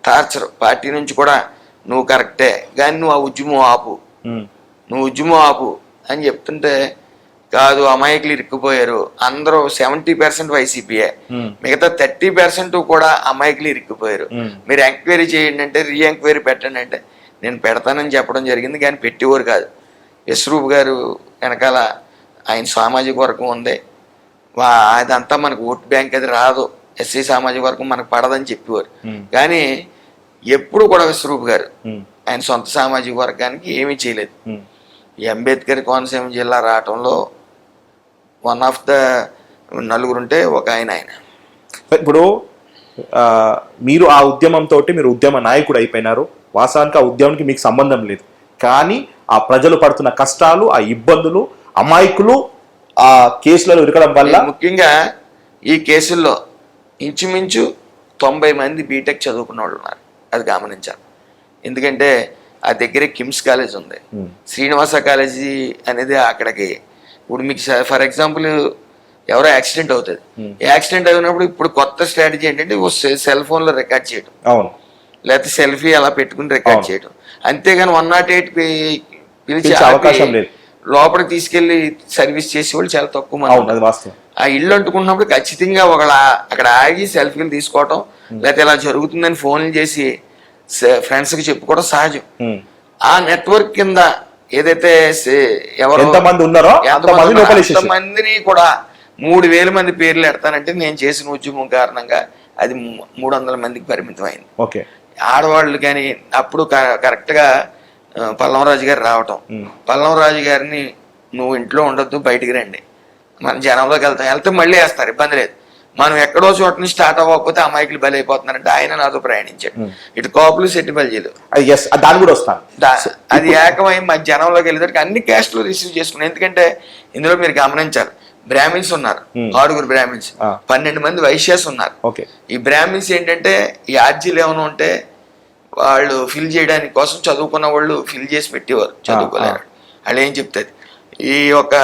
టార్చర్. పార్టీ నుంచి కూడా నువ్వు కరెక్టే కానీ నువ్వు ఆ ఉద్యమం ఆపు అని చెప్తుంటే, కాదు అమాయకులు ఇరుక్కుపోయారు, అందరూ 70% వైసీపీయే, మిగతా 30% కూడా అమాయకులు ఇరుక్కుపోయారు, మీరు ఎంక్వైరీ చేయండి అంటే రీఎంక్వైరీ పెట్టండి అంటే నేను పెడతానని చెప్పడం జరిగింది. కానీ పెట్టేవారు కాదు. యశ్రూప్ గారు వెనకాల ఆయన సామాజిక వర్గం ఉంది, అదంతా మనకు ఓట్ బ్యాంక్ అది రాదు, ఎస్సీ సామాజిక వర్గం మనకు పడదని చెప్పేవారు. కానీ ఎప్పుడు కూడా యశ్రూప్ గారు ఆయన సొంత సామాజిక వర్గానికి ఏమీ చేయలేదు. ఈ అంబేద్కర్ కోనసీమ జిల్లా రావటంలో వన్ ఆఫ్ ద నలుగురుంటే ఒక ఆయన. ఇప్పుడు మీరు ఆ ఉద్యమంతో మీరు ఉద్యమ నాయకుడు అయిపోయినారు. వాస్తవానికి ఆ ఉద్యమానికి మీకు సంబంధం లేదు, కానీ ఆ ప్రజలు పడుతున్న కష్టాలు, ఆ ఇబ్బందులు, అమాయకులు ఆ కేసులలో ఇరకడం వల్ల, ముఖ్యంగా ఈ కేసుల్లో ఇంచుమించు 90 మంది బీటెక్ చదువుకున్న వాళ్ళు ఉన్నారు. అది గమనించాలి. ఎందుకంటే ఆ దగ్గరే కిమ్స్ కాలేజ్ ఉంది, శ్రీనివాస కాలేజీ అనేది అక్కడికి. ఇప్పుడు మీకు ఫర్ ఎగ్జాంపుల్ ఎవరో యాక్సిడెంట్ అవుతుంది, యాక్సిడెంట్ అయినప్పుడు ఇప్పుడు కొత్త స్ట్రాటజీ ఏంటంటే సెల్ ఫోన్లో రికార్డ్ చేయడం, లేకపోతే సెల్ఫీ అలా పెట్టుకుని రికార్డ్ చేయడం, అంతేగాని 108 పిలిచి అవకాశం లేదు. లోపలికి తీసుకెళ్లి సర్వీస్ చేసేవాళ్ళు చాలా తక్కువ మంది. ఆ ఇల్లు అంటుకున్నప్పుడు ఖచ్చితంగా అక్కడ ఆగి సెల్ఫీలు తీసుకోవటం, లేకపోతే ఇలా జరుగుతుందని ఫోన్లు చేసి ఫ్రెండ్స్కి చెప్పుకోవడం సహజం. ఆ నెట్వర్క్ కింద ఏదైతే ఎవరు ఎంతమంది ఉన్నారో అంతమందిని కూడా 3000 మంది పేర్లు ఎడతానంటే నేను చేసిన ఉద్యమం కారణంగా అది 300 మందికి పరిమితం అయింది. ఆడవాళ్ళు కానీ అప్పుడు కరెక్ట్గా పల్లవరాజు గారు రావటం, పల్లవరాజు గారిని నువ్వు ఇంట్లో ఉండొద్దు బయటికి రండి, మన జనంలోకి వెళ్తే మళ్ళీ వేస్తారు, ఇబ్బంది లేదు, మనం ఎక్కడో చోట నుంచి స్టార్ట్ అవ్వకపోతే అమాయకులు బలైపోతున్నారంటే ఆయన నాతో ప్రయాణించాడు. ఇటు కోపులు సెట్టిపల్లిలు అది ఏకమై మన జనంలోకి వెళ్ళేసరికి అన్ని క్యాస్ట్లు రిసీవ్ చేసుకున్నాం. ఎందుకంటే ఇందులో మీరు గమనించాలి, బ్రాహ్మిన్స్ ఉన్నారు 6 బ్రాహ్మిన్స్, 12 మంది వైశ్యాస్ ఉన్నారు. ఈ బ్రాహ్మిన్స్ ఏంటంటే ఈ ఆర్జీలు ఏమైనా ఉంటే వాళ్ళు ఫిల్ చేయడానికి కోసం చదువుకున్న వాళ్ళు ఫిల్ చేసి పెట్టేవారు, చదువుకోలేరు వాళ్ళు ఏం చెప్తుంది. ఈ యొక్క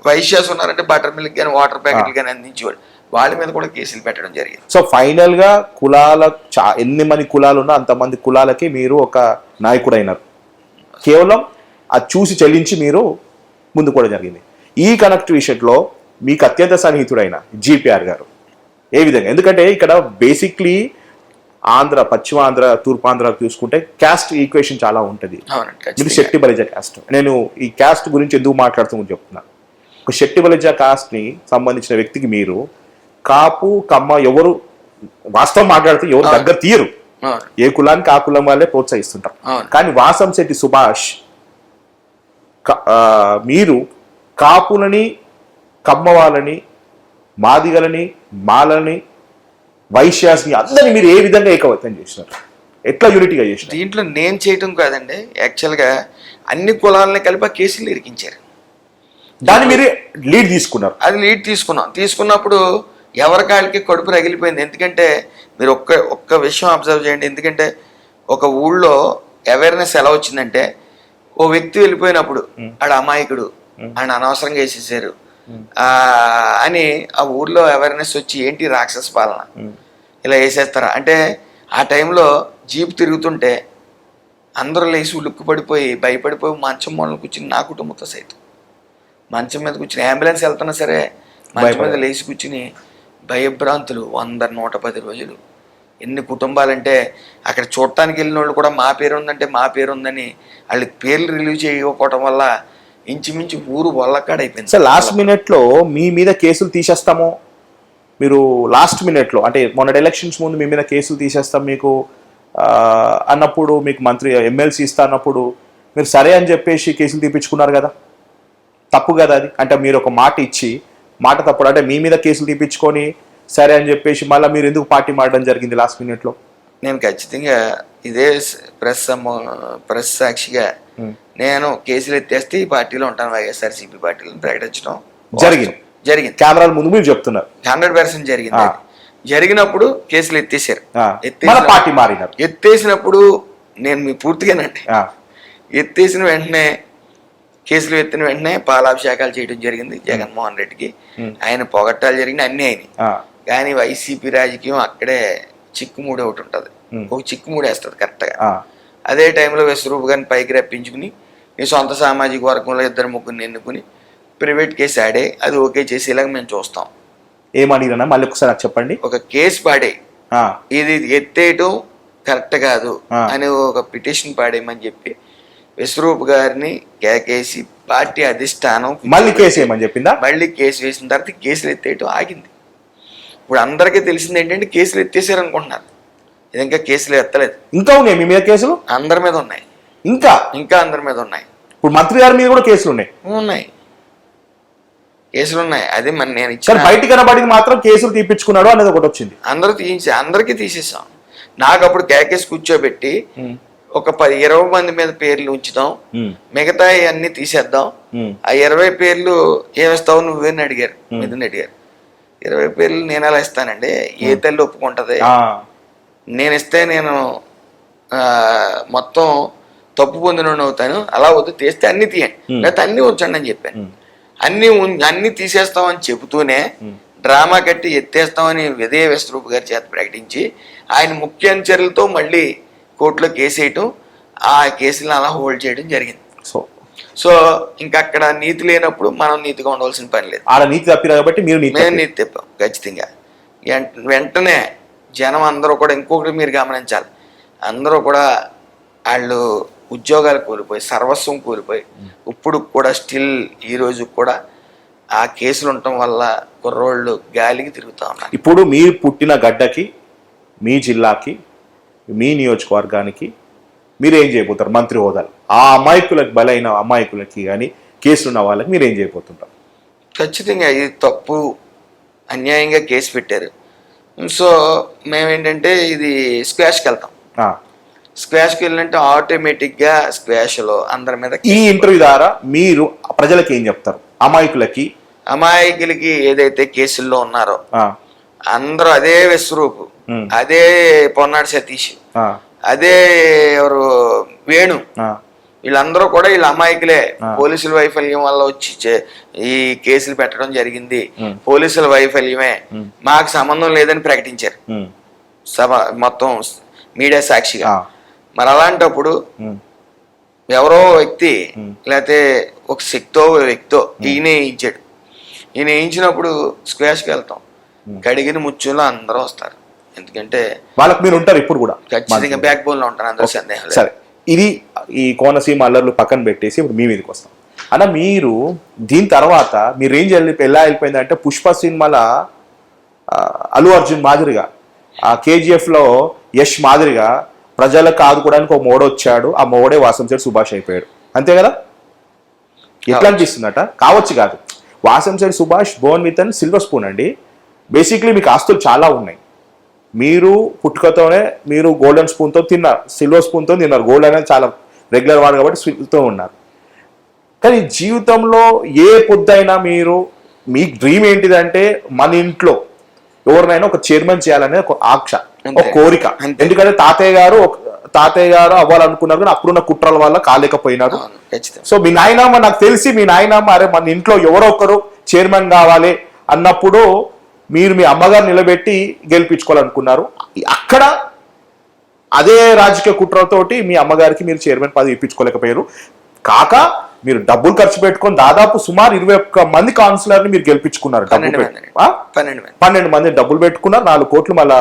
వైశ్యాస్ ఉన్నారంటే బటర్ మిల్క్ కానీ వాటర్ ప్యాకెట్లు కానీ అందించేవాళ్ళు, వాళ్ళ మీద కూడా కేసులు పెట్టడం జరిగింది. సో ఫైనల్ గా కులాల ఎన్ని మంది కులాలు ఉన్నా అంతమంది కులాలకి మీరు ఒక నాయకుడు అయినారు. కేవలం అది చూసి చెల్లించి మీరు ముందు కూడా జరిగింది. ఈ కనెక్ట్ విషయంలో మీకు అత్యంత సన్నిహితుడైన జీపీఆర్ గారు ఏ విధంగా, ఎందుకంటే ఇక్కడ బేసిక్లీ ఆంధ్ర, పశ్చిమ ఆంధ్ర, తూర్పాంధ్ర చూసుకుంటే క్యాస్ట్ ఈక్వేషన్ చాలా ఉంటుంది. ఇది శెట్టి బలిజ క్యాస్ట్. నేను ఈ క్యాస్ట్ గురించి ఎందుకు మాట్లాడుతూ చెప్తున్నా. ఒక శెట్టి బలిజ కాస్ట్ ని సంబంధించిన వ్యక్తికి మీరు కాపు కమ్మ ఎవరు వాస్తవం మాట్లాడితే ఎవరు దగ్గర తీయరు. ఏ కులానికి ఆ కులం వాళ్ళే ప్రోత్సహిస్తుంటారు. కానీ వాసంశెట్టి సుభాష్ మీరు కాపులని, కమ్మ వాళ్ళని, మాదిగలని, మాలని, వైశ్యాస్ని అందరినీ మీరు ఏ విధంగా ఏకవత్యం చేసినారు? ఎట్లా యూనిటీగా చేసినారు? దీంట్లో నేను చేయటం కాదండి, యాక్చువల్గా అన్ని కులాలని కలిపి కేసులు ఇరికించారు. దాన్ని మీరు లీడ్ తీసుకున్నారు. అది లీడ్ తీసుకున్నప్పుడు ఎవరికాళ్ళకి కడుపు రగిలిపోయింది. ఎందుకంటే మీరు ఒక్క విషయం అబ్జర్వ్ చేయండి. ఎందుకంటే ఒక ఊళ్ళో అవేర్నెస్ ఎలా వచ్చిందంటే, ఓ వ్యక్తి వెళ్ళిపోయినప్పుడు ఆడ అమాయకుడు, ఆయన అనవసరంగా వేసేసారు అని ఆ ఊర్లో అవేర్నెస్ వచ్చి ఏంటి రాక్షస పాలన ఇలా వేసేస్తారా అంటే, ఆ టైంలో జీప్ తిరుగుతుంటే అందరూ లేచి ఉలుక్కు పడిపోయి భయపడిపోయి మంచం మూలన కూర్చుని, నా కుటుంబంతో సైతం మంచం మీద కూర్చుని, అంబులెన్స్ వెళ్తున్నా సరే మంచం మీద లేచి కూర్చుని భయభ్రాంతులు 100-110 రోజులు. ఎన్ని కుటుంబాలంటే అక్కడ చూడటానికి వెళ్ళిన వాళ్ళు కూడా మా పేరు ఉందంటే మా పేరు ఉందని వాళ్ళకి పేర్లు రిలీవ్ చేయకపోవటం వల్ల ఇంచుమించు ఊరు వల్లకాడైపోయింది. సార్ లాస్ట్ మినిట్లో మీ మీద కేసులు తీసేస్తాము, మీరు లాస్ట్ మినిట్లో అంటే మొన్నటి ఎలక్షన్స్ ముందు మీ మీద కేసులు తీసేస్తాం మీకు అన్నప్పుడు, మీకు మంత్రి ఎమ్మెల్సీ ఇస్తా అన్నప్పుడు మీరు సరే అని చెప్పేసి కేసులు తీపించుకున్నారు కదా, తప్పు కదా అది? అంటే మీరు ఒక మాట ఇచ్చి మాట తప్పుడు, అంటే మీ మీద కేసులు తీపించుకొని సరే అని మళ్ళీ మీరు ఎందుకు పార్టీ మారడం జరిగింది లాస్ట్ మినిట్లో? నేను ఖచ్చితంగా ఇదే ప్రెస్ సాక్షిగా నేను కేసులు ఎత్తేస్తే ఈ పార్టీలో ఉంటాను, వైఎస్ఆర్సీపీ పార్టీలో ప్రకటించడం జరిగింది. కెమెరాల ముందు మీరు చెప్తున్నారు. 100% జరిగింది. జరిగినప్పుడు కేసులు ఎత్తేసారు. పార్టీ మారినారు. ఎత్తేసినప్పుడు నేను మీ పూర్తిగానండి, ఎత్తేసిన వెంటనే కేసులు ఎత్తిన వెంటనే పాలాభిషేకాలు చేయడం జరిగింది జగన్మోహన్ రెడ్డికి. ఆయన పొగట్టాలు జరిగిన అన్నీ అయినాయి. కానీ వైసీపీ రాజకీయం అక్కడే చిక్కుముడి ఒకటి ఉంటుంది, ఒక చిక్కుముడి వేస్తుంది కరెక్ట్గా. అదే టైంలో విశ్వరూప్ గారిని పైకి రప్పించుకుని నీ సొంత సామాజిక వర్గంలో 2-3 ఎన్నుకుని ప్రైవేట్ కేసు ఆడే అది ఓకే చేసేలాగా మేము చూస్తాం. ఏమడిగినా మళ్ళీ ఒకసారి చెప్పండి. ఒక కేసు పాడే ఇది ఎత్తేయటం కరెక్ట్ కాదు అని ఒక పిటిషన్ పాడేయమని చెప్పి విశ్వరూప్ గారిని కేకేసి పార్టీ అధిష్టానం మళ్ళీ కేసు వేయమని చెప్పిందా? మళ్ళీ కేసు వేసిన తర్వాత కేసులు ఎత్తేయటం ఆగింది. ఇప్పుడు అందరికీ తెలిసింది ఏంటంటే కేసులు ఎత్తేసారు అనుకుంటున్నారు, ఇది ఇంకా కేసులు ఎత్తలేదు. ఇంకా ఉన్నాయి మీ మీద కేసులు? అందరి మీద ఉన్నాయి, ఇంకా అందరి మీద ఉన్నాయి. ఇప్పుడు మంత్రి గారి మీద కూడా కేసులు ఉన్నాయి కేసులు ఉన్నాయి. అది మరి నేను ఇచ్చిన బయట కనబడింది మాత్రం కేసులు తీపించుకున్నాడు అనేది ఒకటి వచ్చింది. అందరికీ తీసేసాం. నాకు అప్పుడు కేకేసి కూర్చోబెట్టి ఒక 10-20 మంది మీద పేర్లు ఉంచుదాం, మిగతా అన్ని తీసేద్దాం, ఆ 20 పేర్లు ఏమిస్తావు నువ్వేని అడిగారు. మిథున్ అడిగారు 20 పేర్లు నేను ఎలా ఇస్తానండి, ఏ తల్లి ఒప్పుకుంటది? నేను ఇస్తే నేను మొత్తం తప్పు పొందిన అవుతాను, అలా వద్దు తీస్తే అన్ని తీయండి లేకపోతే అన్ని ఉంచండి అని చెప్పాను. అన్ని తీసేస్తామని చెబుతూనే డ్రామా కట్టి ఎత్తేస్తామని విజయ విశ్వరూప్ గారి చేత ప్రకటించి ఆయన ముఖ్య అనుచరులతో మళ్ళీ కోర్టులో కేసు వేయటం, ఆ కేసులను అలా హోల్డ్ చేయడం జరిగింది. సో ఇంకా అక్కడ నీతి లేనప్పుడు మనం నీతిగా ఉండవలసిన పని లేదు. నీతి తప్పిరా కాబట్టి మేము నీతి తప్పాం ఖచ్చితంగా. వెంటనే జనం అందరూ కూడా ఇంకొకటి మీరు గమనించాలి, అందరూ కూడా వాళ్ళు ఉద్యోగాలు కోల్పోయి సర్వస్వం కోల్పోయి ఇప్పుడు కూడా స్టిల్ ఈ రోజు కూడా ఆ కేసులు ఉండటం వల్ల కుర్రోళ్ళు గాలికి తిరుగుతూ ఉన్నారు. ఇప్పుడు మీరు పుట్టిన గడ్డకి, మీ జిల్లాకి, మీ నియోజకవర్గానికి మీరు ఏం చేయబోతారు మంత్రి హోదాలు? ఆ అమాయకులకు బలైన అమాయకులకి కానీ కేసులు ఉన్న వాళ్ళకి మీరు ఏం చేయబోతుంటారు? ఖచ్చితంగా ఇది తప్పు, అన్యాయంగా కేసు పెట్టారు. సో మేమేంటంటే ఇది స్క్వాష్కి వెళ్తాం. స్క్వాష్కి వెళ్ళినట్టు ఆటోమేటిక్గా స్క్వాష్లో అందరి మీద ఈ ఇంటర్వ్యూ ద్వారా మీరు ప్రజలకి ఏం చెప్తారు? అమాయకులకి ఏదైతే కేసుల్లో ఉన్నారో అందరూ అదే విశ్వరూపు, అదే పొన్నాడు సతీష్, అదే ఎవరు వేణు, వీళ్ళందరూ కూడా వీళ్ళ అమాయకులే. పోలీసుల వైఫల్యం వల్ల వచ్చి ఈ కేసులు పెట్టడం జరిగింది, పోలీసుల వైఫల్యమే, మాకు సంబంధం లేదని ప్రకటించారు సభ మొత్తం మీడియా సాక్షిగా. మరి అలాంటప్పుడు ఎవరో వ్యక్తి లేకపోతే ఒక వ్యక్తో ఈయన వేయించాడు. ఈయన వేయించినప్పుడు స్క్వాష్కి వెళ్తాం, కడిగిన ముచ్చులో అందరూ వస్తారు, ఎందుకంటే వాళ్ళకి మీరు ఉంటారు ఇప్పుడు కూడా ఖచ్చితంగా బ్యాక్ బోన్ లో ఉంటాను, అందులో సందేహం లేదు. సరే, ఇది ఈ కోనసీమ అల్లర్లు పక్కన పెట్టేసి ఇప్పుడు మీ మీదకి వస్తాం అన్న. మీరు దీని తర్వాత మీ రేంజ్ ఎలా వెళ్ళిపోయిందంటే పుష్ప సినిమాల అల్లు అర్జున్ మాదిరిగా, ఆ కేజీఎఫ్లో యష్ మాదిరిగా ప్రజలకు ఆదుకోవడానికి ఒక మోడ వచ్చాడు, ఆ మోడే వాసంశెట్టి సుభాష్ అయిపోయాడు, అంతే కదా? ఎట్లా అనిపిస్తుందట? కావచ్చు కాదు, Vasamsetti Subhash Born with and silver spoon అండి. బేసిక్లీ మీకు ఆస్తులు చాలా ఉన్నాయి, మీరు పుట్టుకతోనే మీరు గోల్డెన్ స్పూన్తో తిన్నారు, సిల్వర్ స్పూన్తో తిన్నారు. గోల్డ్ అనేది చాలా రెగ్యులర్ వాడు కాబట్టి స్వీట్తో ఉన్నారు. కానీ జీవితంలో ఏ పొద్దైనా మీరు మీ డ్రీమ్ ఏంటిదంటే మన ఇంట్లో ఎవరినైనా ఒక చైర్మన్ చేయాలనే ఒక ఆక్ష, ఒక కోరిక. ఎందుకంటే తాతయ్య గారు అవ్వాలనుకున్నారు కానీ అప్పుడున్న కుట్రల వల్ల కాలేకపోయినారు. సో మీ నాయనమ్మ, నాకు తెలిసి మీ నాయనమ్మ అరే మన ఇంట్లో ఎవరో ఒకరు చైర్మన్ కావాలి అన్నప్పుడు మీరు మీ అమ్మగారు నిలబెట్టి గెలిపించుకోవాలనుకున్నారు. అక్కడ అదే రాజకీయ కుట్రతోటి మీ అమ్మగారికి మీరు చైర్మన్ పదవి ఇప్పించుకోలేకపోయారు. కాక మీరు డబ్బులు ఖర్చు పెట్టుకొని దాదాపు సుమారు 21 మంది కౌన్సిలర్ని మీరు గెలిపించుకున్నారు. 12 మంది డబ్బులు పెట్టుకున్నారు, 4 కోట్లు. మళ్ళా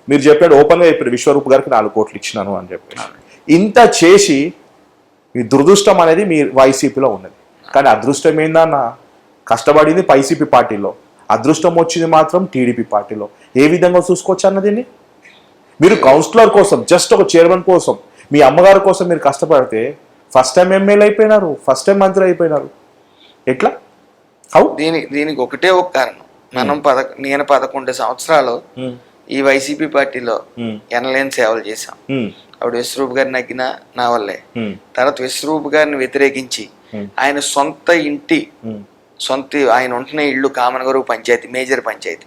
మీరు చెప్పాడు ఓపెన్ గా చెప్పారు విశ్వరూప్ గారికి 4 కోట్లు ఇచ్చినాను అని చెప్పేసి. ఇంత చేసి మీ దురదృష్టం అనేది మీ వైసీపీలో ఉన్నది. కానీ అదృష్టం ఏందన్న, కష్టపడింది వైసీపీ పార్టీలో, అదృష్టం వచ్చింది మాత్రం టీడీపీ పార్టీలో. ఏ విధంగా చూసుకోవచ్చు అన్నదిన్ని? మీరు కౌన్సిలర్ కోసం, జస్ట్ ఒక చైర్మన్ కోసం, మీ అమ్మగారి కోసం మీరు కష్టపడితే ఫస్ట్ టైం ఎమ్మెల్యే అయిపోయినారు, ఫస్ట్ టైం మంత్రి అయిపోయినారు. ఎట్లా? దీనికి ఒకటే ఒక కారణం. నేను 11 సంవత్సరాలు ఈ వైసీపీ పార్టీలో ఎనలేని సేవలు చేశాం. అప్పుడు విశ్వరూప్ గారిని నగ్గిన నా వల్లే. తర్వాత విశ్వరూప్ గారిని వ్యతిరేకించి ఆయన ఆయన ఉంటున్న ఇల్లు కామనగరు పంచాయతీ, మేజర్ పంచాయతీ,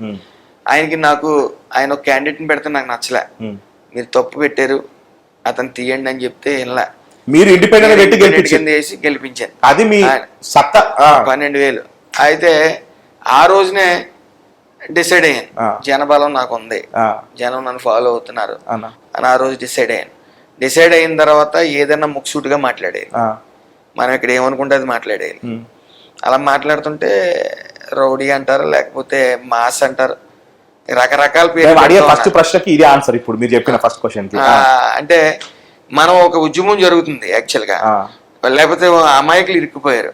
ఆయన ఒక క్యాండిడేట్ని పెడితే నాకు నచ్చలే. మీరు తప్పు పెట్టారు, అతను తీయండి అని చెప్తే ఇలా మీరు ఇండిపెండెంట్ వేసి గెలిపించాను. అది మీ సత్తా. 12,000. అయితే ఆ రోజునే డిసైడ్ అయ్యాను, జనబలం నాకు ఉంది, జనం నన్ను ఫాలో అవుతున్నారు అని ఆ రోజు డిసైడ్ అయ్యాను. డిసైడ్ అయిన తర్వాత ఏదైనా ముక్సూటిగా మాట్లాడేది, మనం ఇక్కడ ఏమనుకుంటే అది మాట్లాడేది. అలా మాట్లాడుతుంటే రౌడీ అంటారు, లేకపోతే మాస్ అంటారు, రకరకాల పేరు. ఫస్ట్ ప్రశ్నకి ఇదే ఆన్సర్ ఇప్పుడు మీరు చెప్పిన ఫస్ట్ క్వశ్చన్ కి. అంటే మనం ఒక ఉద్యమం జరుగుతుంది యాక్చువల్ గా, లేకపోతే అమాయకులు ఇరుక్కుపోయారు,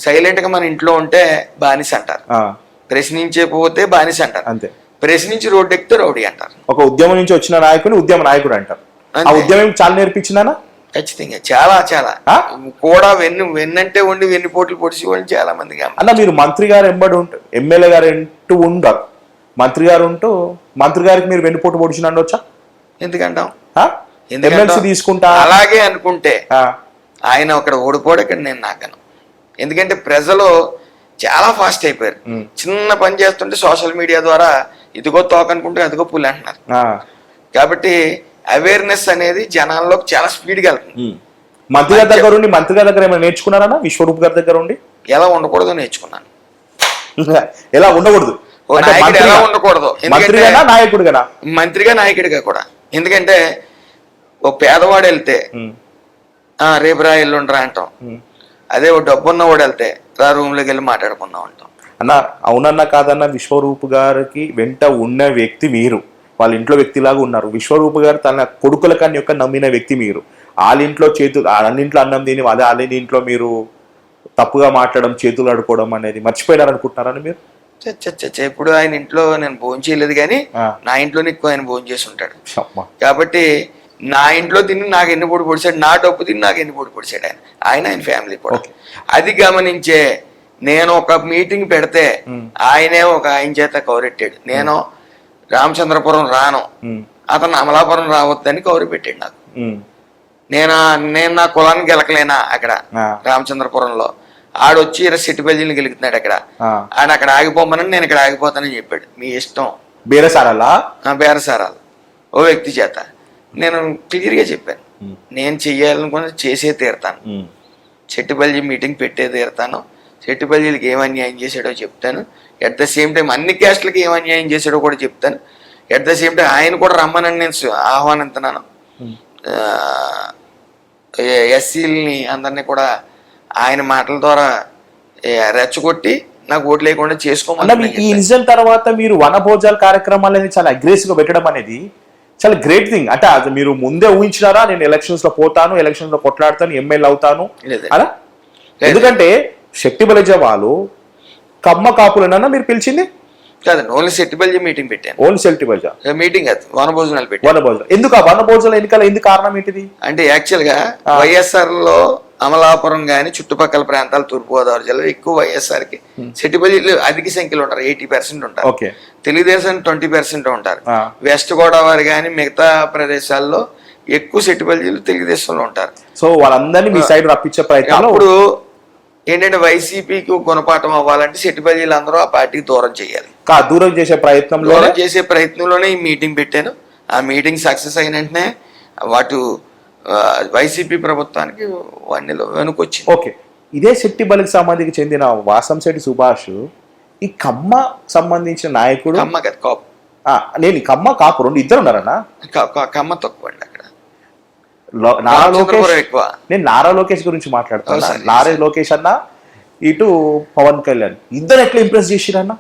సైలెంట్ గా మన ఇంట్లో ఉంటే బానిస అంటారు, ప్రశ్నించే పోతే బానిస అంటారు, అంతే. ప్రశ్నించి రోడ్డు ఎక్కితే రౌడీ అంటారు. ఒక ఉద్యమం నుంచి వచ్చిన నాయకుని ఉద్యమ నాయకుడు అంటారు. ఆ ఉద్యమం చాలా నేర్పించిందా? ఖచ్చితంగా చాలా చాలా కూడా వెన్నంటే ఉండి వెన్నుపోట్లు పొడిచి వాళ్ళు చాలా మందిగా. అలా మీరు మంత్రి గారు ఎంబడి ఉంటారు, ఎమ్మెల్యే గారు అంటూ ఉండరు, మంత్రి గారు ఉంటూ మంత్రి గారికి మీరు వెన్నుపోటు పొడిచిన అనొచ్చా? ఎందుకంటాం? ఎమ్మెల్సీ తీసుకుంటా అలాగే అనుకుంటే ఆయన అక్కడ ఓడిపోడు, ఇక్కడ నేను నాకను. ఎందుకంటే ప్రజలు చాలా ఫాస్ట్ అయిపోయారు. చిన్న పని చేస్తుంటే సోషల్ మీడియా ద్వారా ఇదిగో తోకనుకుంటే అదిగో పులి అంటున్నారు. కాబట్టి అవేర్నెస్ అనేది జనాల్లోకి చాలా స్పీడ్గా వెళ్తుంది. మంత్రి గారి దగ్గర ఏమైనా నేర్చుకున్నారా? విశ్వరూప్ గారి దగ్గర ఉండి ఎలా ఉండకూడదు నేర్చుకున్నాను. ఎలా ఉండకూడదు, ఎలా ఉండకూడదు, మంత్రిగా నాయకుడిగా కూడా. ఎందుకంటే ఒక పేదవాడు వెళ్తే రేపు రా ఎల్లుండ్రా అంటాం, అదే ఓ డబ్బున్న వాడు వెళ్తే రా రూమ్ లోకి వెళ్ళి మాట్లాడుకుందాం అంటాం. అన్న అవునన్నా కాదన్న, విశ్వరూప్ గారికి వెంట ఉన్న వ్యక్తి మీరు, వాళ్ళ ఇంట్లో వ్యక్తిలాగా ఉన్నారు. విశ్వరూప్ గారు తన కొడుకుల కన్నా యొక్క నమ్మిన వ్యక్తి మీరు. వాళ్ళింట్లో అన్నింట్లో అన్నం తిని వాళ్ళ ఇంట్లో మీరు తప్పుగా మాట్లాడడం, చేతులు అడుకోవడం అనేది మర్చిపోయినారు అనుకుంటున్నారని మీరు? ఇప్పుడు ఆయన ఇంట్లో నేను భోజనం చేయలేదు, కానీ నా ఇంట్లోనే ఎక్కువ ఆయన భోజనం చేసి ఉంటాడు. కాబట్టి నా ఇంట్లో తిని నాకు ఎన్ని పొడి పొడిచాడు, నా డబ్బు తిని నాకు ఎన్ని పొడి పొడిచాడు ఆయన ఫ్యామిలీ కూడా. అది గమనించే నేను ఒక మీటింగ్ పెడితే ఆయనే ఆయన చేత కౌరెట్టాడు. నేను రామచంద్రపురం రాను, అతను అమలాపురం రావద్దని కౌరు పెట్టాడు నాకు. నేను నా కులాన్ని గెలకలేనా అక్కడ రామచంద్రపురంలో, ఆడొచ్చి సిట్టిపల్లిని గెలుగుతున్నాడు అక్కడ, ఆయన అక్కడ ఆగిపోమని నేను ఇక్కడ ఆగిపోతానని చెప్పాడు. మీ ఇష్టం. బేరసారాలు ఓ వ్యక్తి చేత నేను క్లియర్గా చెప్పాను, నేను చెయ్యాలనుకున్న చేసే తీరుతాను, చెట్టుపల్లి మీటింగ్ పెట్టే తీరుతాను, చెట్టుపల్లికి ఏం అన్యాయం చేశాడో చెప్తాను, ఎట్ ద సేమ్ టైం అన్ని క్యాస్ట్లకి ఏం అన్యాయం చేశాడో కూడా చెప్తాను, ఎట్ ద సేమ్ టైం ఆయన కూడా రమ్మనని నేను ఆహ్వానిస్తున్నాను. ఎస్సీలని అందరినీ కూడా ఆయన మాటల ద్వారా రెచ్చగొట్టి నాకు ఓట్లు లేకుండా అన్న చేసుకోమని ఈ ఇన్సిడెంట్ తర్వాత మీరు వనభోజాల కార్యక్రమాలు అనేది చాలా అగ్రెసివ్ గా పెట్టడం అనేది చాలా గ్రేట్ థింగ్. అంటే అది మీరు ముందే ఊహించినారా, నేను ఎలక్షన్స్ లో పోతాను, ఎలక్షన్స్ లో కొట్లాడతాను, ఎమ్మెల్యే అవుతాను లేదండి. అలా? ఎందుకంటే శక్తి బలిజ వాళ్ళు కమ్మ కాపులనన్నా మీరు పిలిచింది కాదండి, ఓన్లీ సెట్టిబల్జీ మీటింగ్ పెట్టాను. ఓన్లీ శక్తి బలిజ మీటింగ్ కాదు, వనభోజనాలు పెట్టాను. వనభోజనం. ఎందుకు ఆ వనభోజనాల ఎన్నికల ఎందుకు కారణం ఏంటిది? అంటే యాక్చువల్ గా వైఎస్ఆర్ లో అమలాపురం గాని చుట్టుపక్కల ప్రాంతాలు తూర్పుగోదావరి జిల్లా ఎక్కువ వైఎస్ఆర్ కి సెట్టిబల్జీలు అధిక సంఖ్యలో ఉంటారు, 80% ఉంటారు. ఓకే. తెలుగుదేశం 20% ఉంటారు. వెస్ట్ గోదావరి గాని మిగతా ప్రదేశాల్లో ఎక్కువ సెట్టిబల్జీలు తెలుగుదేశంలో ఉంటారు. సో వాళ్ళందరినీ మీ సైడ్ రప్పించే ప్రయత్నం అప్పుడు ఏంటంటే వైసీపీకి గుణపాఠం అవ్వాలంటే సెట్టిబల్జీలు అందరూ ఆ పార్టీకి దూరం చేయాలి. దూరం చేసే ప్రయత్నంలో దూరం చేసే ప్రయత్నంలోనే ఈ మీటింగ్ పెట్టాను. ఆ మీటింగ్ సక్సెస్ అయిన వెంటనే వాటి వైసీపీ ప్రభుత్వానికి వాడినిలో వెనుకొచ్చింది. ఓకే. ఇదే శెట్టి బలికి సంబంధించి చెందిన వాసంశెట్టి సుభాష్ ఈ కమ్మ సంబంధించిన నాయకుడు. కమ్మ కదా, కాపు. నేను ఈ కమ్మ కాపు రెండు ఇద్దరు ఉన్నారన్నా? కమ్మ తక్కువ అండి అక్కడ. నారా లోకేష్ ఎక్కువ. నేను నారా లోకేష్ గురించి మాట్లాడుతున్నా. సరే, నారా లోకేష్ అన్న ఇటు పవన్ కళ్యాణ్ ఇద్దరు ఎట్లా ఇంప్రెస్ చేసిరన్న?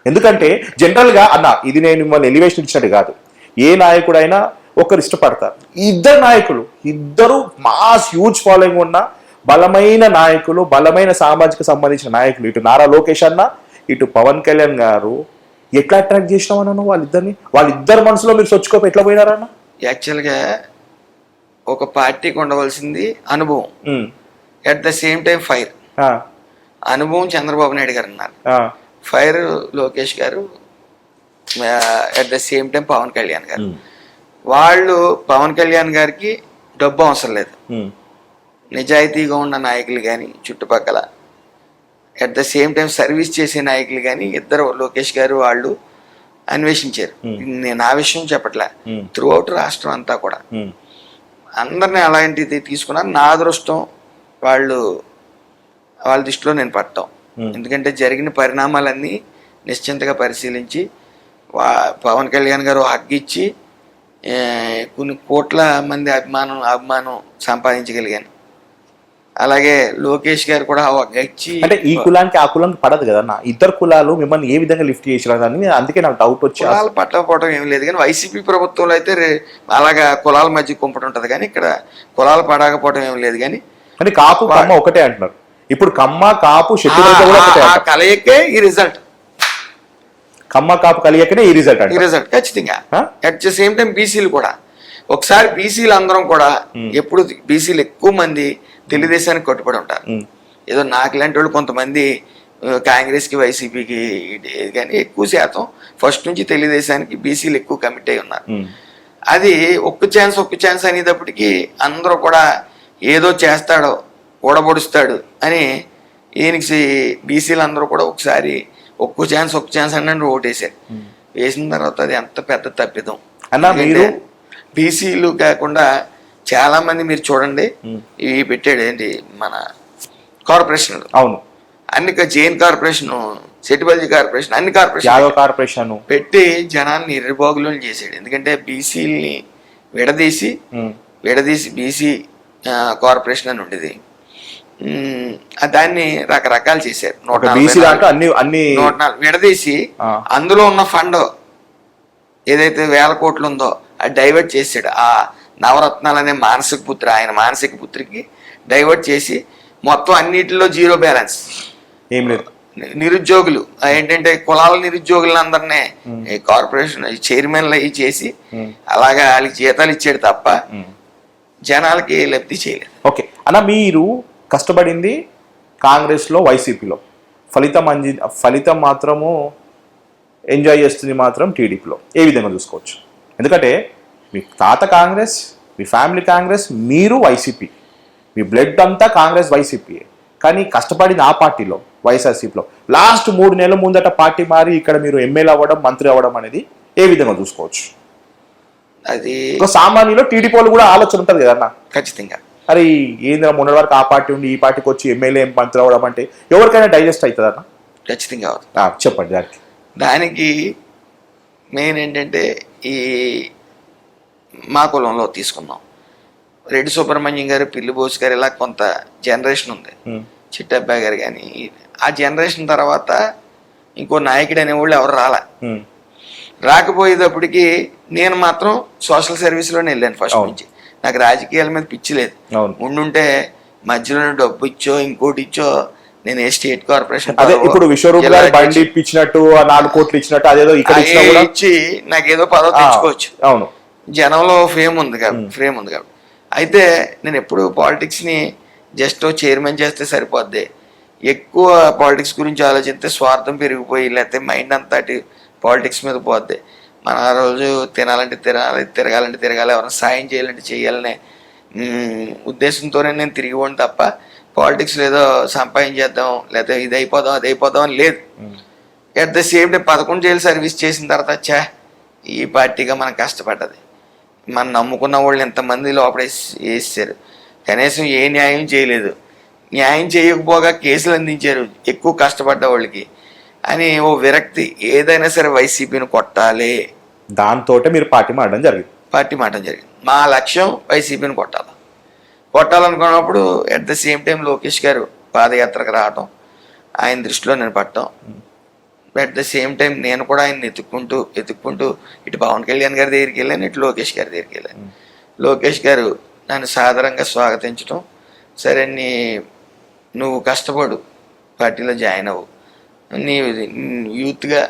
ఎందుకంటే జనరల్ గా అన్న ఇది నేను మిమ్మల్ని ఎలివేషన్ ఇచ్చినట్టు కాదు, ఏ నాయకుడైనా ఒకరు ఇష్టపడతారు. ఇద్దరు నాయకులు, ఇద్దరు మాస్ హ్యూజ్ ఫాలోయింగ్ ఉన్న బలమైన నాయకులు, బలమైన సామాజిక సంబంధించిన నాయకులు, ఇటు నారా లోకేష్ అన్న ఇటు పవన్ కళ్యాణ్ గారు ఎట్లా అట్రాక్ట్ చేసినామన్నా వాళ్ళిద్దరిని? వాళ్ళిద్దరు మనసులో మీరు సొచ్చుకోపు ఎట్లా పోయినారన్న? యాక్చువల్గా ఒక పార్టీకి ఉండవలసింది అనుభవం, at the same time fire. అనుభవం చంద్రబాబు నాయుడు గారు అన్నారు, ఫైర్ లోకేష్ గారు, at the same time Pavan Kalyan గారు. వాళ్ళు పవన్ కళ్యాణ్ గారికి డబ్బు అవసరం లేదు, నిజాయితీగా ఉన్న నాయకులు కానీ చుట్టుపక్కల at the same time service చేసే నాయకులు కానీ ఇద్దరు లోకేష్ గారు వాళ్ళు అన్వేషించారు. నేను ఆ విషయం చెప్పట్లే, త్రూ అవుట్ రాష్ట్రం అంతా కూడా అందరినీ అలాంటిది తీసుకున్నారు. నా అదృష్టం వాళ్ళ దృష్టిలో నేను పడతాం. ఎందుకంటే జరిగిన పరిణామాలన్నీ నిశ్చింతగా పరిశీలించి పవన్ కళ్యాణ్ గారు హగ్గిచ్చి కొన్ని కోట్ల మంది అభిమానం సంపాదించగలిగాను. అలాగే లోకేష్ గారు కూడా హగ్గిచ్చి, అంటే ఈ కులానికి ఆ కులానికి పడదు కదన్న, ఇద్దరు కులాలు మిమ్మల్ని ఏ విధంగా లిఫ్ట్ చేసినా అందుకే నాకు డౌట్ వచ్చి. కులాలు పట్టకపోవడం ఏం లేదు, కానీ వైసీపీ ప్రభుత్వంలో అయితే అలాగా కులాల మధ్య కుంపటి ఉంటుంది, కానీ ఇక్కడ కులాలు పడకపోవడం ఏం లేదు. కానీ అంటే కాపు కమ్మ ఒకటే అంటున్నారు ఇప్పుడు. కమ్మ కాపు కలయికే ఈ రిజల్ట్, కమ్మ కాపు కలియకనే ఈ రిజల్ట్. ఈ రిజల్ట్ ఖచ్చితంగా. అట్ ద సేమ్ టైం బీసీలు కూడా ఒకసారి బీసీలు అందరం కూడా ఎప్పుడు బీసీలు ఎక్కువ మంది తెలుగుదేశానికి కట్టుబడి ఉంటారు. ఏదో నాకు ఇలాంటి వాళ్ళు కొంతమంది కాంగ్రెస్కి వైసీపీకి, కానీ ఎక్కువ శాతం ఫస్ట్ నుంచి తెలుగుదేశానికి బీసీలు ఎక్కువ కమిట్ అయి ఉన్నారు. అది ఒక్క ఛాన్స్ అనేటప్పటికీ అందరూ కూడా ఏదో చేస్తాడో ఓడబొడుస్తాడు అని ఈయనకి బీసీలు అందరూ కూడా ఒకసారి ఒక్క ఛాన్స్ అన్నట్టు ఓటేశారు. వేసిన తర్వాత అది ఎంత పెద్ద తప్పిదం అన్న. బీసీలు కాకుండా చాలా మంది మీరు చూడండి, ఇవి పెట్టాడు ఏంటి మన కార్పొరేషన్లు. అవును, అన్ని జైన్ కార్పొరేషన్, సెట్టిబల్జీ కార్పొరేషన్, అన్ని కార్పొరేషన్ పెట్టి జనాన్ని నిర్భోగులను చేశాడు. ఎందుకంటే బీసీలని విడదీసి బీసీ కార్పొరేషన్ అని ఉండేది, దాన్ని రకరకాలు చేశారు. 140 విడదీసి అందులో ఉన్న ఫండ్ ఏదైతే 1000 కోట్లు ఉందో అది డైవర్ట్ చేశాడు. ఆ నవరత్నాలు అనే ఆయన మానసిక పుత్రికి డైవర్ట్ చేసి మొత్తం అన్నిటిలో జీరో బ్యాలెన్స్. ఏం లేదు, నిరుద్యోగులు ఏంటంటే కులాల నిరుద్యోగులను అందరినీ కార్పొరేషన్ చైర్మన్లు అవి చేసి అలాగా వాళ్ళకి జీతాలు ఇచ్చాడు తప్ప జనాలకి లబ్ధి చేయలేదు. ఓకే అన్న, మీరు కష్టపడింది కాంగ్రెస్లో వైసీపీలో, ఫలితం మాత్రము ఎంజాయ్ చేస్తుంది మాత్రం టీడీపీలో. ఏ విధంగా చూసుకోవచ్చు? ఎందుకంటే మీ తాత కాంగ్రెస్, మీ ఫ్యామిలీ కాంగ్రెస్, మీరు వైసీపీ, మీ బ్లడ్ అంతా కాంగ్రెస్ వైసీపీ. కానీ కష్టపడిన ఆ పార్టీలో వైఎస్ఆర్సీపీలో లాస్ట్ 3 నెలల ముందట పార్టీ మారి ఇక్కడ మీరు ఎమ్మెల్యే అవ్వడం, మంత్రి అవ్వడం అనేది ఏ విధంగా చూసుకోవచ్చు? అది సామాన్యులో టీడీపీ వాళ్ళు కూడా ఆలోచన ఉంటుంది కదన్నా ఖచ్చితంగా. అరే ఏంద్ర మొన్నటి వరకు ఆ పార్టీ ఉండి ఈ పార్టీకి వచ్చి ఎమ్మెల్యే మంత్రి అవ్వడం అంటే ఎవరికైనా డైజెస్ట్ అవుతుంది అన్న? ఖచ్చితంగా. చెప్పండి. దానికి మెయిన్ ఏంటంటే ఈ మా కులంలో తీసుకున్నాం రెడ్డి సుబ్రహ్మణ్యం గారు, పిల్లి బోస్ గారు, ఇలా కొంత జనరేషన్ ఉంది. చిట్టబ్బాయి గారు కానీ ఆ జనరేషన్ తర్వాత ఇంకో నాయకుడు అనేవాళ్ళు ఎవరు రాలా. రాకపోయేటప్పటికి నేను మాత్రం సోషల్ సర్వీస్లోనే వెళ్ళాను ఫస్ట్ నుంచి. నాకు రాజకీయాల మీద పిచ్చి లేదు. ఉండుంటే మధ్యలో డబ్బు ఇచ్చో ఇంకోటి ఇచ్చో నేను ఏ స్టేట్ కార్పొరేషన్ అదే ఇప్పుడు విశ్వరూప్ గారు బండి ఇప్పించినట్టు 4 కోట్లు ఇచ్చినట్టు అదేదో ఇక్కడ ఇచ్చి నాకు ఏదో పదవి తెచ్చుకోవచ్చు. అవును, జనంలో ఫేమ్ ఉంది కాబట్టి. అయితే నేను ఎప్పుడు పాలిటిక్స్ని జస్ట్ చైర్మన్ చేస్తే సరిపోద్ది. ఎక్కువ పాలిటిక్స్ గురించి ఆలోచిస్తే స్వార్థం పెరిగిపోయి లేకపోతే మైండ్ అంతా పాలిటిక్స్ మీద పోద్ది. మన ఆ రోజు తినాలంటే తినాలి, తిరగాలంటే తిరగాలి, ఎవరైనా సాయం చేయాలంటే చేయాలనే ఉద్దేశంతోనే నేను తిరిగి పోను తప్ప పాలిటిక్స్లో ఏదో సంపాదించేద్దాం లేకపోతే ఇది అయిపోదాం అది అయిపోదాం అని లేదు. ఎట్ ద సేమ్ డే 11 ఏళ్ళు సర్వీస్ చేసిన తర్వాత ఈ పార్టీగా మనం కష్టపడ్డది, మనం నమ్ముకున్న వాళ్ళు ఎంతమంది లోపల వేసారు, కనీసం ఏ న్యాయం చేయలేదు. న్యాయం చేయకపోగా కేసులు అందించారు ఎక్కువ కష్టపడ్డ వాళ్ళకి అని ఓ విరక్తి. ఏదైనా సరే వైసీపీని కొట్టాలి, దాంతో మీరు పార్టీ మారడం జరిగింది. మా లక్ష్యం వైసీపీని కొట్టాలనుకున్నప్పుడు at the same time Lokesh garu పాదయాత్రకు రావటం, ఆయన దృష్టిలో నేను పట్టడం, అట్ ద సేమ్ టైం నేను కూడా ఆయన ఎత్తుక్కుంటూ ఇటు పవన్ కళ్యాణ్ గారి దగ్గరికి వెళ్ళాను, ఇటు లోకేష్ గారి దగ్గరికి వెళ్ళాను. లోకేష్ గారు నన్ను సాదరంగా స్వాగతించడం, సరే నువ్వు కష్టపడు, పార్టీలో జాయిన్ అవ్వు, నీ యూత్గా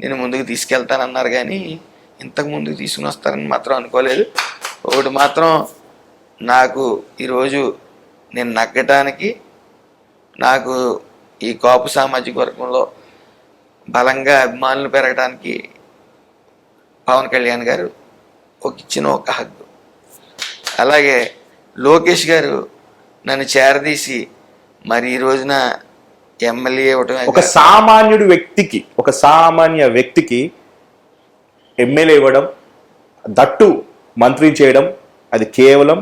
నేను ముందుకు తీసుకెళ్తానన్నారు. కానీ ఇంతకు ముందుకు తీసుకుని వస్తారని మాత్రం అనుకోలేదు. ఒకటి మాత్రం నాకు ఈరోజు నేను నగ్గటానికి, నాకు ఈ కాపు సామాజిక వర్గంలో బలంగా అభిమానులు పెరగడానికి పవన్ కళ్యాణ్ గారు ఇచ్చిన ఒక హక్కు. అలాగే లోకేష్ గారు నన్ను చేరదీసి మరి ఈ రోజున ఎమ్మెల్యే ఇవ్వటం, ఒక సామాన్య వ్యక్తికి ఎమ్మెల్యే ఇవ్వడం, దట్టు మంత్రి చేయడం, అది కేవలం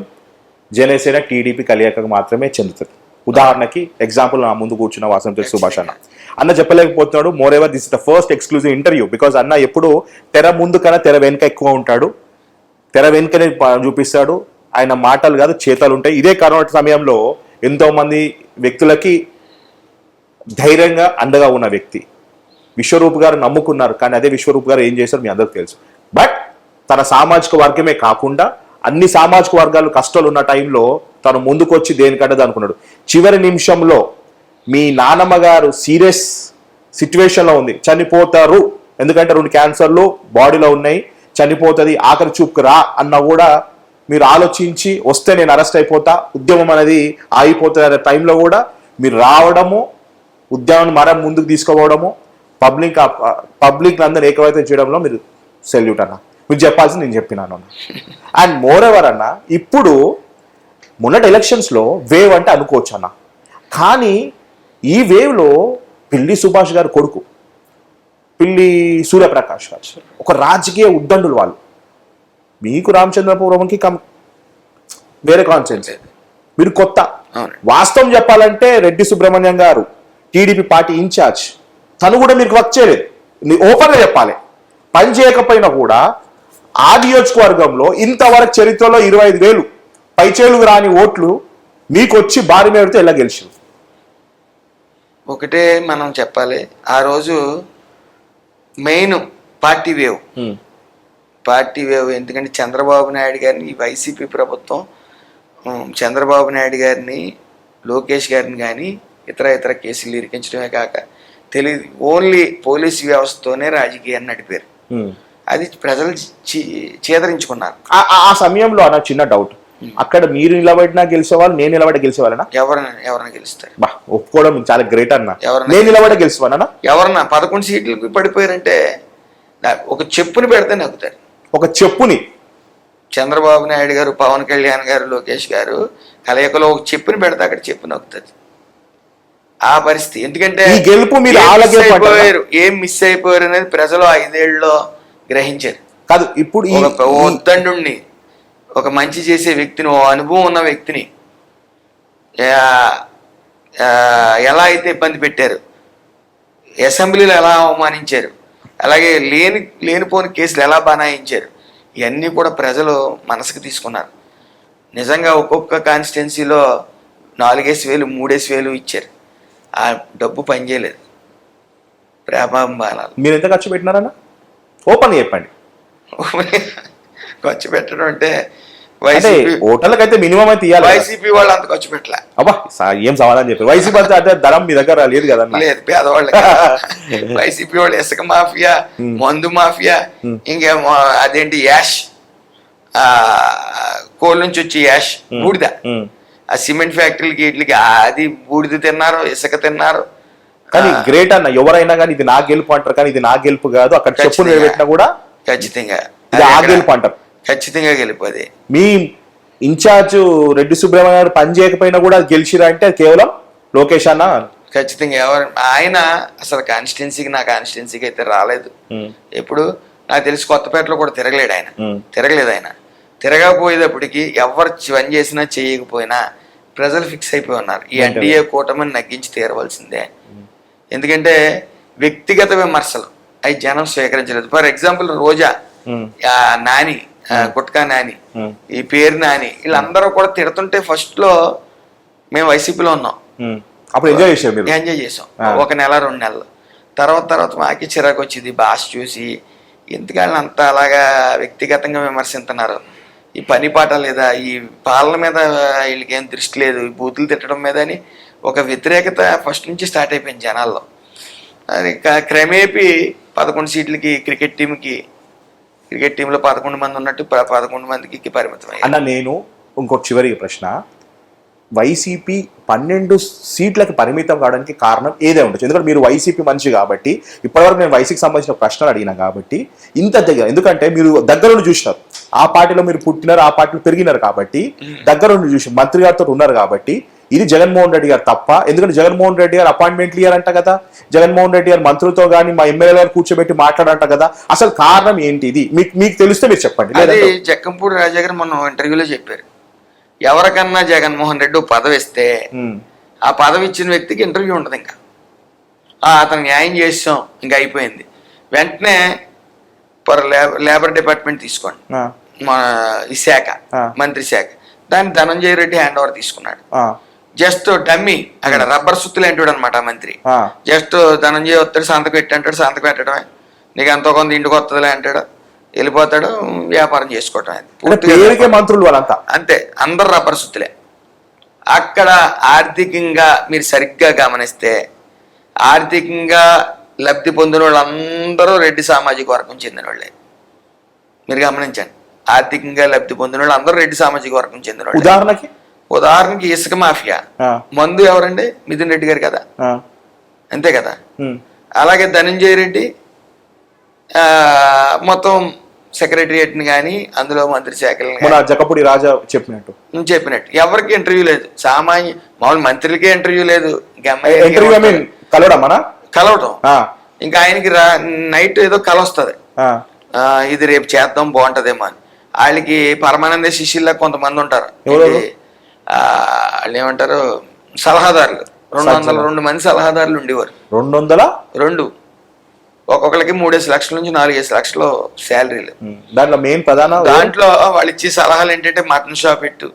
జనసేన టీడీపీ కలియక మాత్రమే చెందుతుంది. ఉదాహరణకి ఎగ్జాంపుల్ నా ముందు కూర్చున్న వాసంతి సుభాష్ అన్న చెప్పలేకపోతున్నాడు. Moreover this is the first exclusive interview because అన్న ఎప్పుడు తెర ముందు కన్నా తెర వెనుక ఎక్కువ ఉంటాడు, తెర వెనుకనే చూపిస్తాడు. ఆయన మాటలు కాదు చేతలు ఉంటాయి. ఇదే కరోనా సమయంలో ఎంతో మంది వ్యక్తులకి ధైర్యంగా అండగా ఉన్న వ్యక్తి. విశ్వరూప్ గారు నమ్ముకున్నారు, కానీ అదే విశ్వరూప్ గారు ఏం చేశారు మీ అందరికి తెలుసు. బట్ తన సామాజిక వర్గమే కాకుండా అన్ని సామాజిక వర్గాలు కష్టాలు ఉన్న టైంలో తను ముందుకొచ్చి దేనికంటే అనుకున్నాడు. చివరి నిమిషంలో మీ నానమ్మ గారు సీరియస్ సిచ్యువేషన్లో ఉంది, చనిపోతారు, ఎందుకంటే 2 క్యాన్సర్లు బాడీలో ఉన్నాయి, చనిపోతుంది, ఆఖరి చూపుకు రా అన్న కూడా మీరు ఆలోచించి వస్తే నేను అరెస్ట్ అయిపోతా, ఉద్యమం అనేది ఆగిపోతుంది అనే టైంలో కూడా మీరు రావడము, ఉద్యమాన్ని మరం ముందుకు తీసుకోవడము, పబ్లిక్ అందరూ ఏకమైతే చేయడంలో మీరు సెల్యూట్ అన్న. మీరు చెప్పాల్సింది నేను చెప్పినాను అన్న. అండ్ మోర్ ఎవర్ అన్న, ఇప్పుడు మొన్నటి ఎలక్షన్స్లో వేవ్ అంటే అనుకోవచ్చు అన్న, కానీ ఈ వేవ్లో పిల్లి సుభాష్ గారు కొడుకు పిల్లి సూర్యప్రకాష్ గారు ఒక రాజకీయ ఉద్దండులు వాళ్ళు. మీకు రామచంద్రపురంకి వేరే కాన్సెన్స్, మీరు కొత్త. వాస్తవం చెప్పాలంటే రెడ్డి సుబ్రహ్మణ్యం గారు టీడీపీ పార్టీ ఇన్ఛార్జ్, తను కూడా మీకు వర్క్ చేయలేదు, ఓపెన్గా చెప్పాలి. పని చేయకపోయినా కూడా ఆ నియోజకవర్గంలో ఇంతవరకు చరిత్రలో 25,000 పైచేలుగు రాని ఓట్లు మీకు వచ్చి భారీ మేరతో ఎలా గెలిచింది? ఒకటే మనం చెప్పాలి, ఆ రోజు మెయిన్ పార్టీ వేవ్. ఎందుకంటే చంద్రబాబు నాయుడు గారిని, వైసీపీ ప్రభుత్వం చంద్రబాబు నాయుడు గారిని, లోకేష్ గారిని కానీ ఇతర కేసులు ఇరికించడమే కాక తెలియదు, ఓన్లీ పోలీస్ వ్యవస్థతోనే రాజకీయాన్ని నడిపారు. అది ప్రజలు చేదరించుకున్నారు. ఆ సమయంలో అన్న చిన్న డౌట్, అక్కడ మీరు నిలబడినా గెలిచేవాళ్ళు, నేను నిలబడి గెలిచేవాళ్ళనా? ఎవరైనా గెలుస్తారు. ఒప్పుకోవడం చాలా గ్రేట్ అన్న. నేను నిలబడి గెలిచేవాళ్ళనా? ఎవరన్నా 11 సీట్లకు పడిపోయారంటే ఒక చెప్పుని పెడితే నవ్వుతారు. ఒక చెప్పుని చంద్రబాబు నాయుడు గారు, పవన్ కళ్యాణ్ గారు, లోకేష్ గారు కలయికలో ఒక చెప్పుని పెడితే అక్కడ చెప్పు నవ్వుతుంది. ఆ పరిస్థితి. ఎందుకంటే ఈ గెలుపు మీరు ఏం మిస్ అయిపోయారు అనేది ప్రజలు 5 ఏళ్ళలో గ్రహించారు. కాదు, ఇప్పుడు ఉద్దండుణ్ణి, ఒక మంచి చేసే వ్యక్తిని, ఓ అనుభవం ఉన్న వ్యక్తిని ఎలా అయితే ఇబ్బంది పెట్టారు, అసెంబ్లీలో ఎలా అవమానించారు, అలాగే లేనిపోని కేసులు ఎలా బనాయించారు, ఇవన్నీ కూడా ప్రజలు మనసుకు తీసుకున్నారు. నిజంగా ఒక్కొక్క కాన్స్టిట్యున్సీలో 4,000 3,000 ఇచ్చారు. ఆ డబ్బు పనిచేయలేదు. ప్రేమాభిమానాలు. మీరు ఎంత ఖర్చు పెట్టినారన్న ఓపెన్ చెప్పండి. ఖర్చు పెట్టడం అంటే హోటల్కి అయితే మినిమం అయితే ఇవ్వాలి. వైసీపీ వాళ్ళు అంత ఖర్చు పెట్టలే. అబ్బా ఏం సమాధానం చెప్పారు. వైసీపీ అంతా అంటే ధరం మీ దగ్గర లేదు కదన్నా. లేదు, పేదవాళ్ళు. వైసీపీ వాళ్ళు ఇసుక మాఫియా, మందు మాఫియా, ఇంకా అదేంటి యాష్, కోల్ నుంచి వచ్చి యాష్ బూడిద, ఆ సిమెంట్ ఫ్యాక్టరీలకి వీటికి అది బూడిద తిన్నారు, ఇసుక తిన్నారు. కానీ గ్రేట్ అన్న, ఎవరైనా కానీ ఇది నా గెలుపు అంటారు, కానీ ఇది నా గెలుపు కాదు. అక్కడ చెప్పు పెట్టినా కూడా ఖచ్చితంగా ఇది ఆ గెలుపు అంటారు. ఖచ్చితంగా గెలుపు. అది మీ ఇన్ఛార్జ్ రెడ్డి సుబ్రహ్మణ్యం గారు పని చేయకపోయినా కూడా గెలిచిరా అంటే కేవలం లోకేష్ అన్న. ఖచ్చితంగా. ఎవరు ఆయన అసలు కాన్స్టిట్యున్సీకి, నా కాన్స్టిట్యున్సీకి అయితే రాలేదు. ఎప్పుడు నాకు తెలిసి కొత్తపేటలో కూడా తిరగలేదు ఆయన. తిరగకపోయేటప్పటికి ఎవరు పని చేసినా చేయకపోయినా ప్రజలు ఫిక్స్ అయిపోయి ఉన్నారు, ఈ ఎన్డీఏ కూటమిని నగ్గించి తీరవలసిందే. ఎందుకంటే వ్యక్తిగత విమర్శలు అవి జనం స్వీకరించలేదు. ఫర్ ఎగ్జాంపుల్ రోజా, నాని, గుట్కా నాని, ఈ పేరు నాని, వీళ్ళందరూ కూడా తిడుతుంటే ఫస్ట్ లో మేము వైసీపీలో ఉన్నాం, అప్పుడు ఎంజాయ్ చేసాం 1 నెల 2 నెలలు. తర్వాత మాకి చిరాకు వచ్చింది భాష చూసి. ఎందుకని అంత అలాగా వ్యక్తిగతంగా విమర్శిస్తున్నారు, ఈ పని పాట లేదా, ఈ పాలన మీద వీళ్ళకి ఏం దృష్టి లేదు, ఈ బూతులు తిట్టడం మీద అని ఒక వ్యతిరేకత ఫస్ట్ నుంచి స్టార్ట్ అయిపోయింది జనాల్లో. అది క్రమేపీ 11 సీట్లకి క్రికెట్ టీంలో 11 మంది ఉన్నట్టు 11 మందికి పరిమితం అయ్యారు. అన్న నేను ఇంకొక చివరి ప్రశ్న, వైసీపీ 12 సీట్లకి పరిమితం కావడానికి కారణం ఏదే ఉండొచ్చు? ఎందుకంటే మీరు వైసీపీ మనిషి కాబట్టి, ఇప్పటివరకు నేను వైసీపీకి సంబంధించిన ప్రశ్నలు అడిగినా కాబట్టి ఇంత దగ్గర, ఎందుకంటే మీరు దగ్గర నుండి చూసినారు, ఆ పార్టీలో మీరు పుట్టినారు, ఆ పార్టీలో పెరిగినారు కాబట్టి దగ్గర నుండి చూసి మంత్రి గారితో ఉన్నారు కాబట్టి ఇది జగన్మోహన్ రెడ్డి గారు తప్ప? ఎందుకంటే జగన్మోహన్ రెడ్డి గారు అపాయింట్మెంట్లు ఇయ్యారంట కదా, జగన్మోహన్ రెడ్డి గారు మంత్రులతో కానీ మా ఎమ్మెల్యే గారు కూర్చోబెట్టి మాట్లాడంట కదా, అసలు కారణం ఏంటి? ఇది మీకు తెలిస్తే మీరు చెప్పండి. అది జక్కంపూడి రాజా గారు మొన్న ఇంటర్వ్యూలో చెప్పారు, ఎవరికన్నా జగన్మోహన్ రెడ్డి పదవి ఇస్తే ఆ పదవి ఇచ్చిన వ్యక్తికి ఇంటర్వ్యూ ఉండదు, ఇంకా అతను న్యాయం చేసాం, ఇంకా అయిపోయింది. వెంటనే లేబర్ డిపార్ట్మెంట్ తీసుకోండి, మా ఈ శాఖ, మంత్రి శాఖ, దాన్ని ధనంజయ రెడ్డి హ్యాండ్ ఓవర్ తీసుకున్నాడు. జస్ట్ డమ్మీ, అక్కడ రబ్బర్ సుత్తులు అంటాడు అనమాట మంత్రి. జస్ట్ ధనంజయ వస్తాడు, సంతకం పెట్టంటాడు, సంతకం పెట్టడమే, నీకు ఎంతో కొంత ఇంటికి వస్తుందిలే అంటాడు, వెళ్ళిపోతాడు, వ్యాపారం చేసుకోవటం. మంత్రులు వాళ్ళంతా అంతే, అందరు రబ్బర్ సుత్తులే. అక్కడ ఆర్థికంగా మీరు సరిగ్గా గమనిస్తే ఆర్థికంగా లబ్ధి పొందిన వాళ్ళందరూ రెడ్డి సామాజిక వర్గం చెందిన వాళ్ళే. మీరు గమనించండి, ఆర్థికంగా లబ్ధి పొందిన వాళ్ళు అందరూ రెడ్డి సామాజిక వర్గం చెందిన వాళ్ళు. ఉదాహరణకి ఇసుక మాఫియా, మందు ఎవరండి? మిథున్ రెడ్డి గారు కదా, అంతే కదా. అలాగే ధనంజయ రెడ్డి మొత్తం సెక్రటరియట్ని కానీ అందులో మంత్రి శాఖలు జక్కపూడి రాజా చెప్పినట్టు ఎవరికి ఇంటర్వ్యూ లేదు. సామాన్య మామూలు మంత్రులకే ఇంటర్వ్యూ లేదు, కలవటం. ఇంకా ఆయనకి నైట్ ఏదో కల వస్తుంది, ఇది రేపు చేద్దాం బాగుంటదేమో అని. వాళ్ళకి పరమానంద శిష్యుల్లో కొంతమంది ఉంటారు, వాళ్ళు ఏమంటారు సలహాదారులు, 202 మంది సలహాదారులు ఉండేవారు. 202 ఒక్కొక్కరికి 3 లక్షల నుంచి 4 లక్షలు శాలరీలు. దాంట్లో వాళ్ళు ఇచ్చే సలహాలు ఏంటంటే మటన్ షాప్ పెట్టు,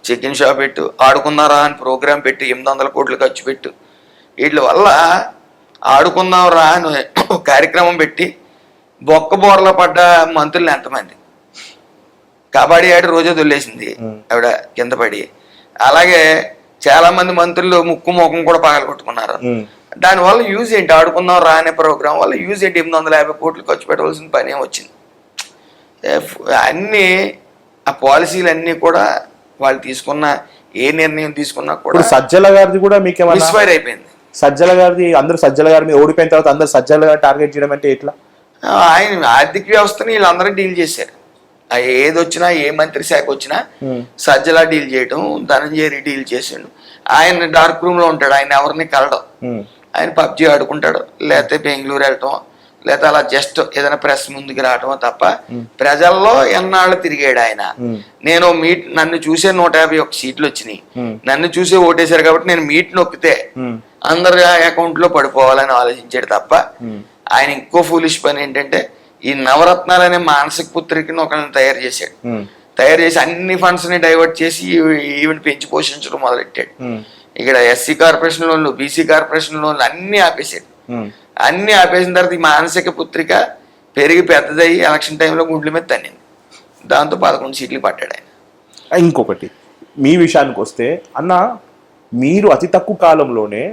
చికెన్ షాప్ పెట్టు, ఆడుకున్నారా అని ప్రోగ్రాం పెట్టి 800 కోట్లు ఖర్చు పెట్టు. వీటి వల్ల ఆడుకుందాంరా అని కార్యక్రమం పెట్టి బొక్క బోర్లో పడ్డ మంత్రులు ఎంతమంది? కబడ్డీ ఆడి రోజే దొల్లేసింది ఆవిడ కింద పడి. అలాగే చాలా మంది మంత్రులు ముక్కు ముఖం కూడా పగల కొట్టుకున్నారు. దానివల్ల యూజ్ ఏంటి? ఆడుకుందాం రా అనే ప్రోగ్రాం వల్ల యూజ్ ఏంటి? 850 కోట్లు ఖర్చు పెట్టవలసిన పని వచ్చింది. అన్నీ ఆ పాలసీలు అన్నీ కూడా వాళ్ళు తీసుకున్న ఏ నిర్ణయం తీసుకున్నా కూడా సజ్జల గారిది కూడా మీకు మిస్ఫైర్ అయిపోయింది. సజ్జల గారిది అందరూ సజ్జల గారి మీద ఓడిపోయిన తర్వాత అందరూ సజ్జల గారు టార్గెట్ చేయడం అంటే ఎట్లా? ఆయన ఆర్థిక వ్యవస్థని వీళ్ళందరూ డీల్ చేశారు. ఏది వచ్చినా, ఏ మంత్రి శాఖ వచ్చినా సజ్జల డీల్ చేయడం, ధనంజయ రెడ్డి డీల్ చేసాడు. ఆయన డార్క్ రూమ్ లో ఉంటాడు, ఆయన ఎవరిని కలడం. ఆయన పబ్జీ ఆడుకుంటాడు, లేకపోతే బెంగళూరు వెళ్ళటం, లేకపోతే అలా జస్ట్ ఏదైనా ప్రెస్ ముందుకు రావటం తప్ప ప్రజల్లో ఎన్నాళ్ళు తిరిగాడు ఆయన. నేను నన్ను చూసే 151 సీట్లు వచ్చినాయి, నన్ను చూసే ఓటేశారు కాబట్టి నేను మీట్ నొక్కితే అందరి అకౌంట్ లో పడిపోవాలని ఆలోచించాడు తప్ప ఆయన ఇంకో ఫూలిష్ పని ఏంటంటే ఈ నవరత్నాలు అనే మానసిక పుత్రికను ఒకరిని తయారు చేశాడు. తయారు చేసి అన్ని ఫండ్స్ని డైవర్ట్ చేసి ఈవెన్ పెంచి పోషించడం మొదలెట్టాడు. ఇక్కడ ఎస్సీ కార్పొరేషన్ లోన్లు, బీసీ కార్పొరేషన్ లోన్లు అన్నీ ఆపేసాడు. అన్నీ ఆపేసిన తర్వాత ఈ మానసిక పుత్రిక పెరిగి పెద్దదయ్యి ఎలక్షన్ టైంలో గుండ్ల మీద తన్నింది. దాంతో 11 సీట్లు పట్టాడు ఆయన. ఇంకొకటి మీ విషయానికి వస్తే అన్న, మీరు అతి తక్కువ కాలంలోనే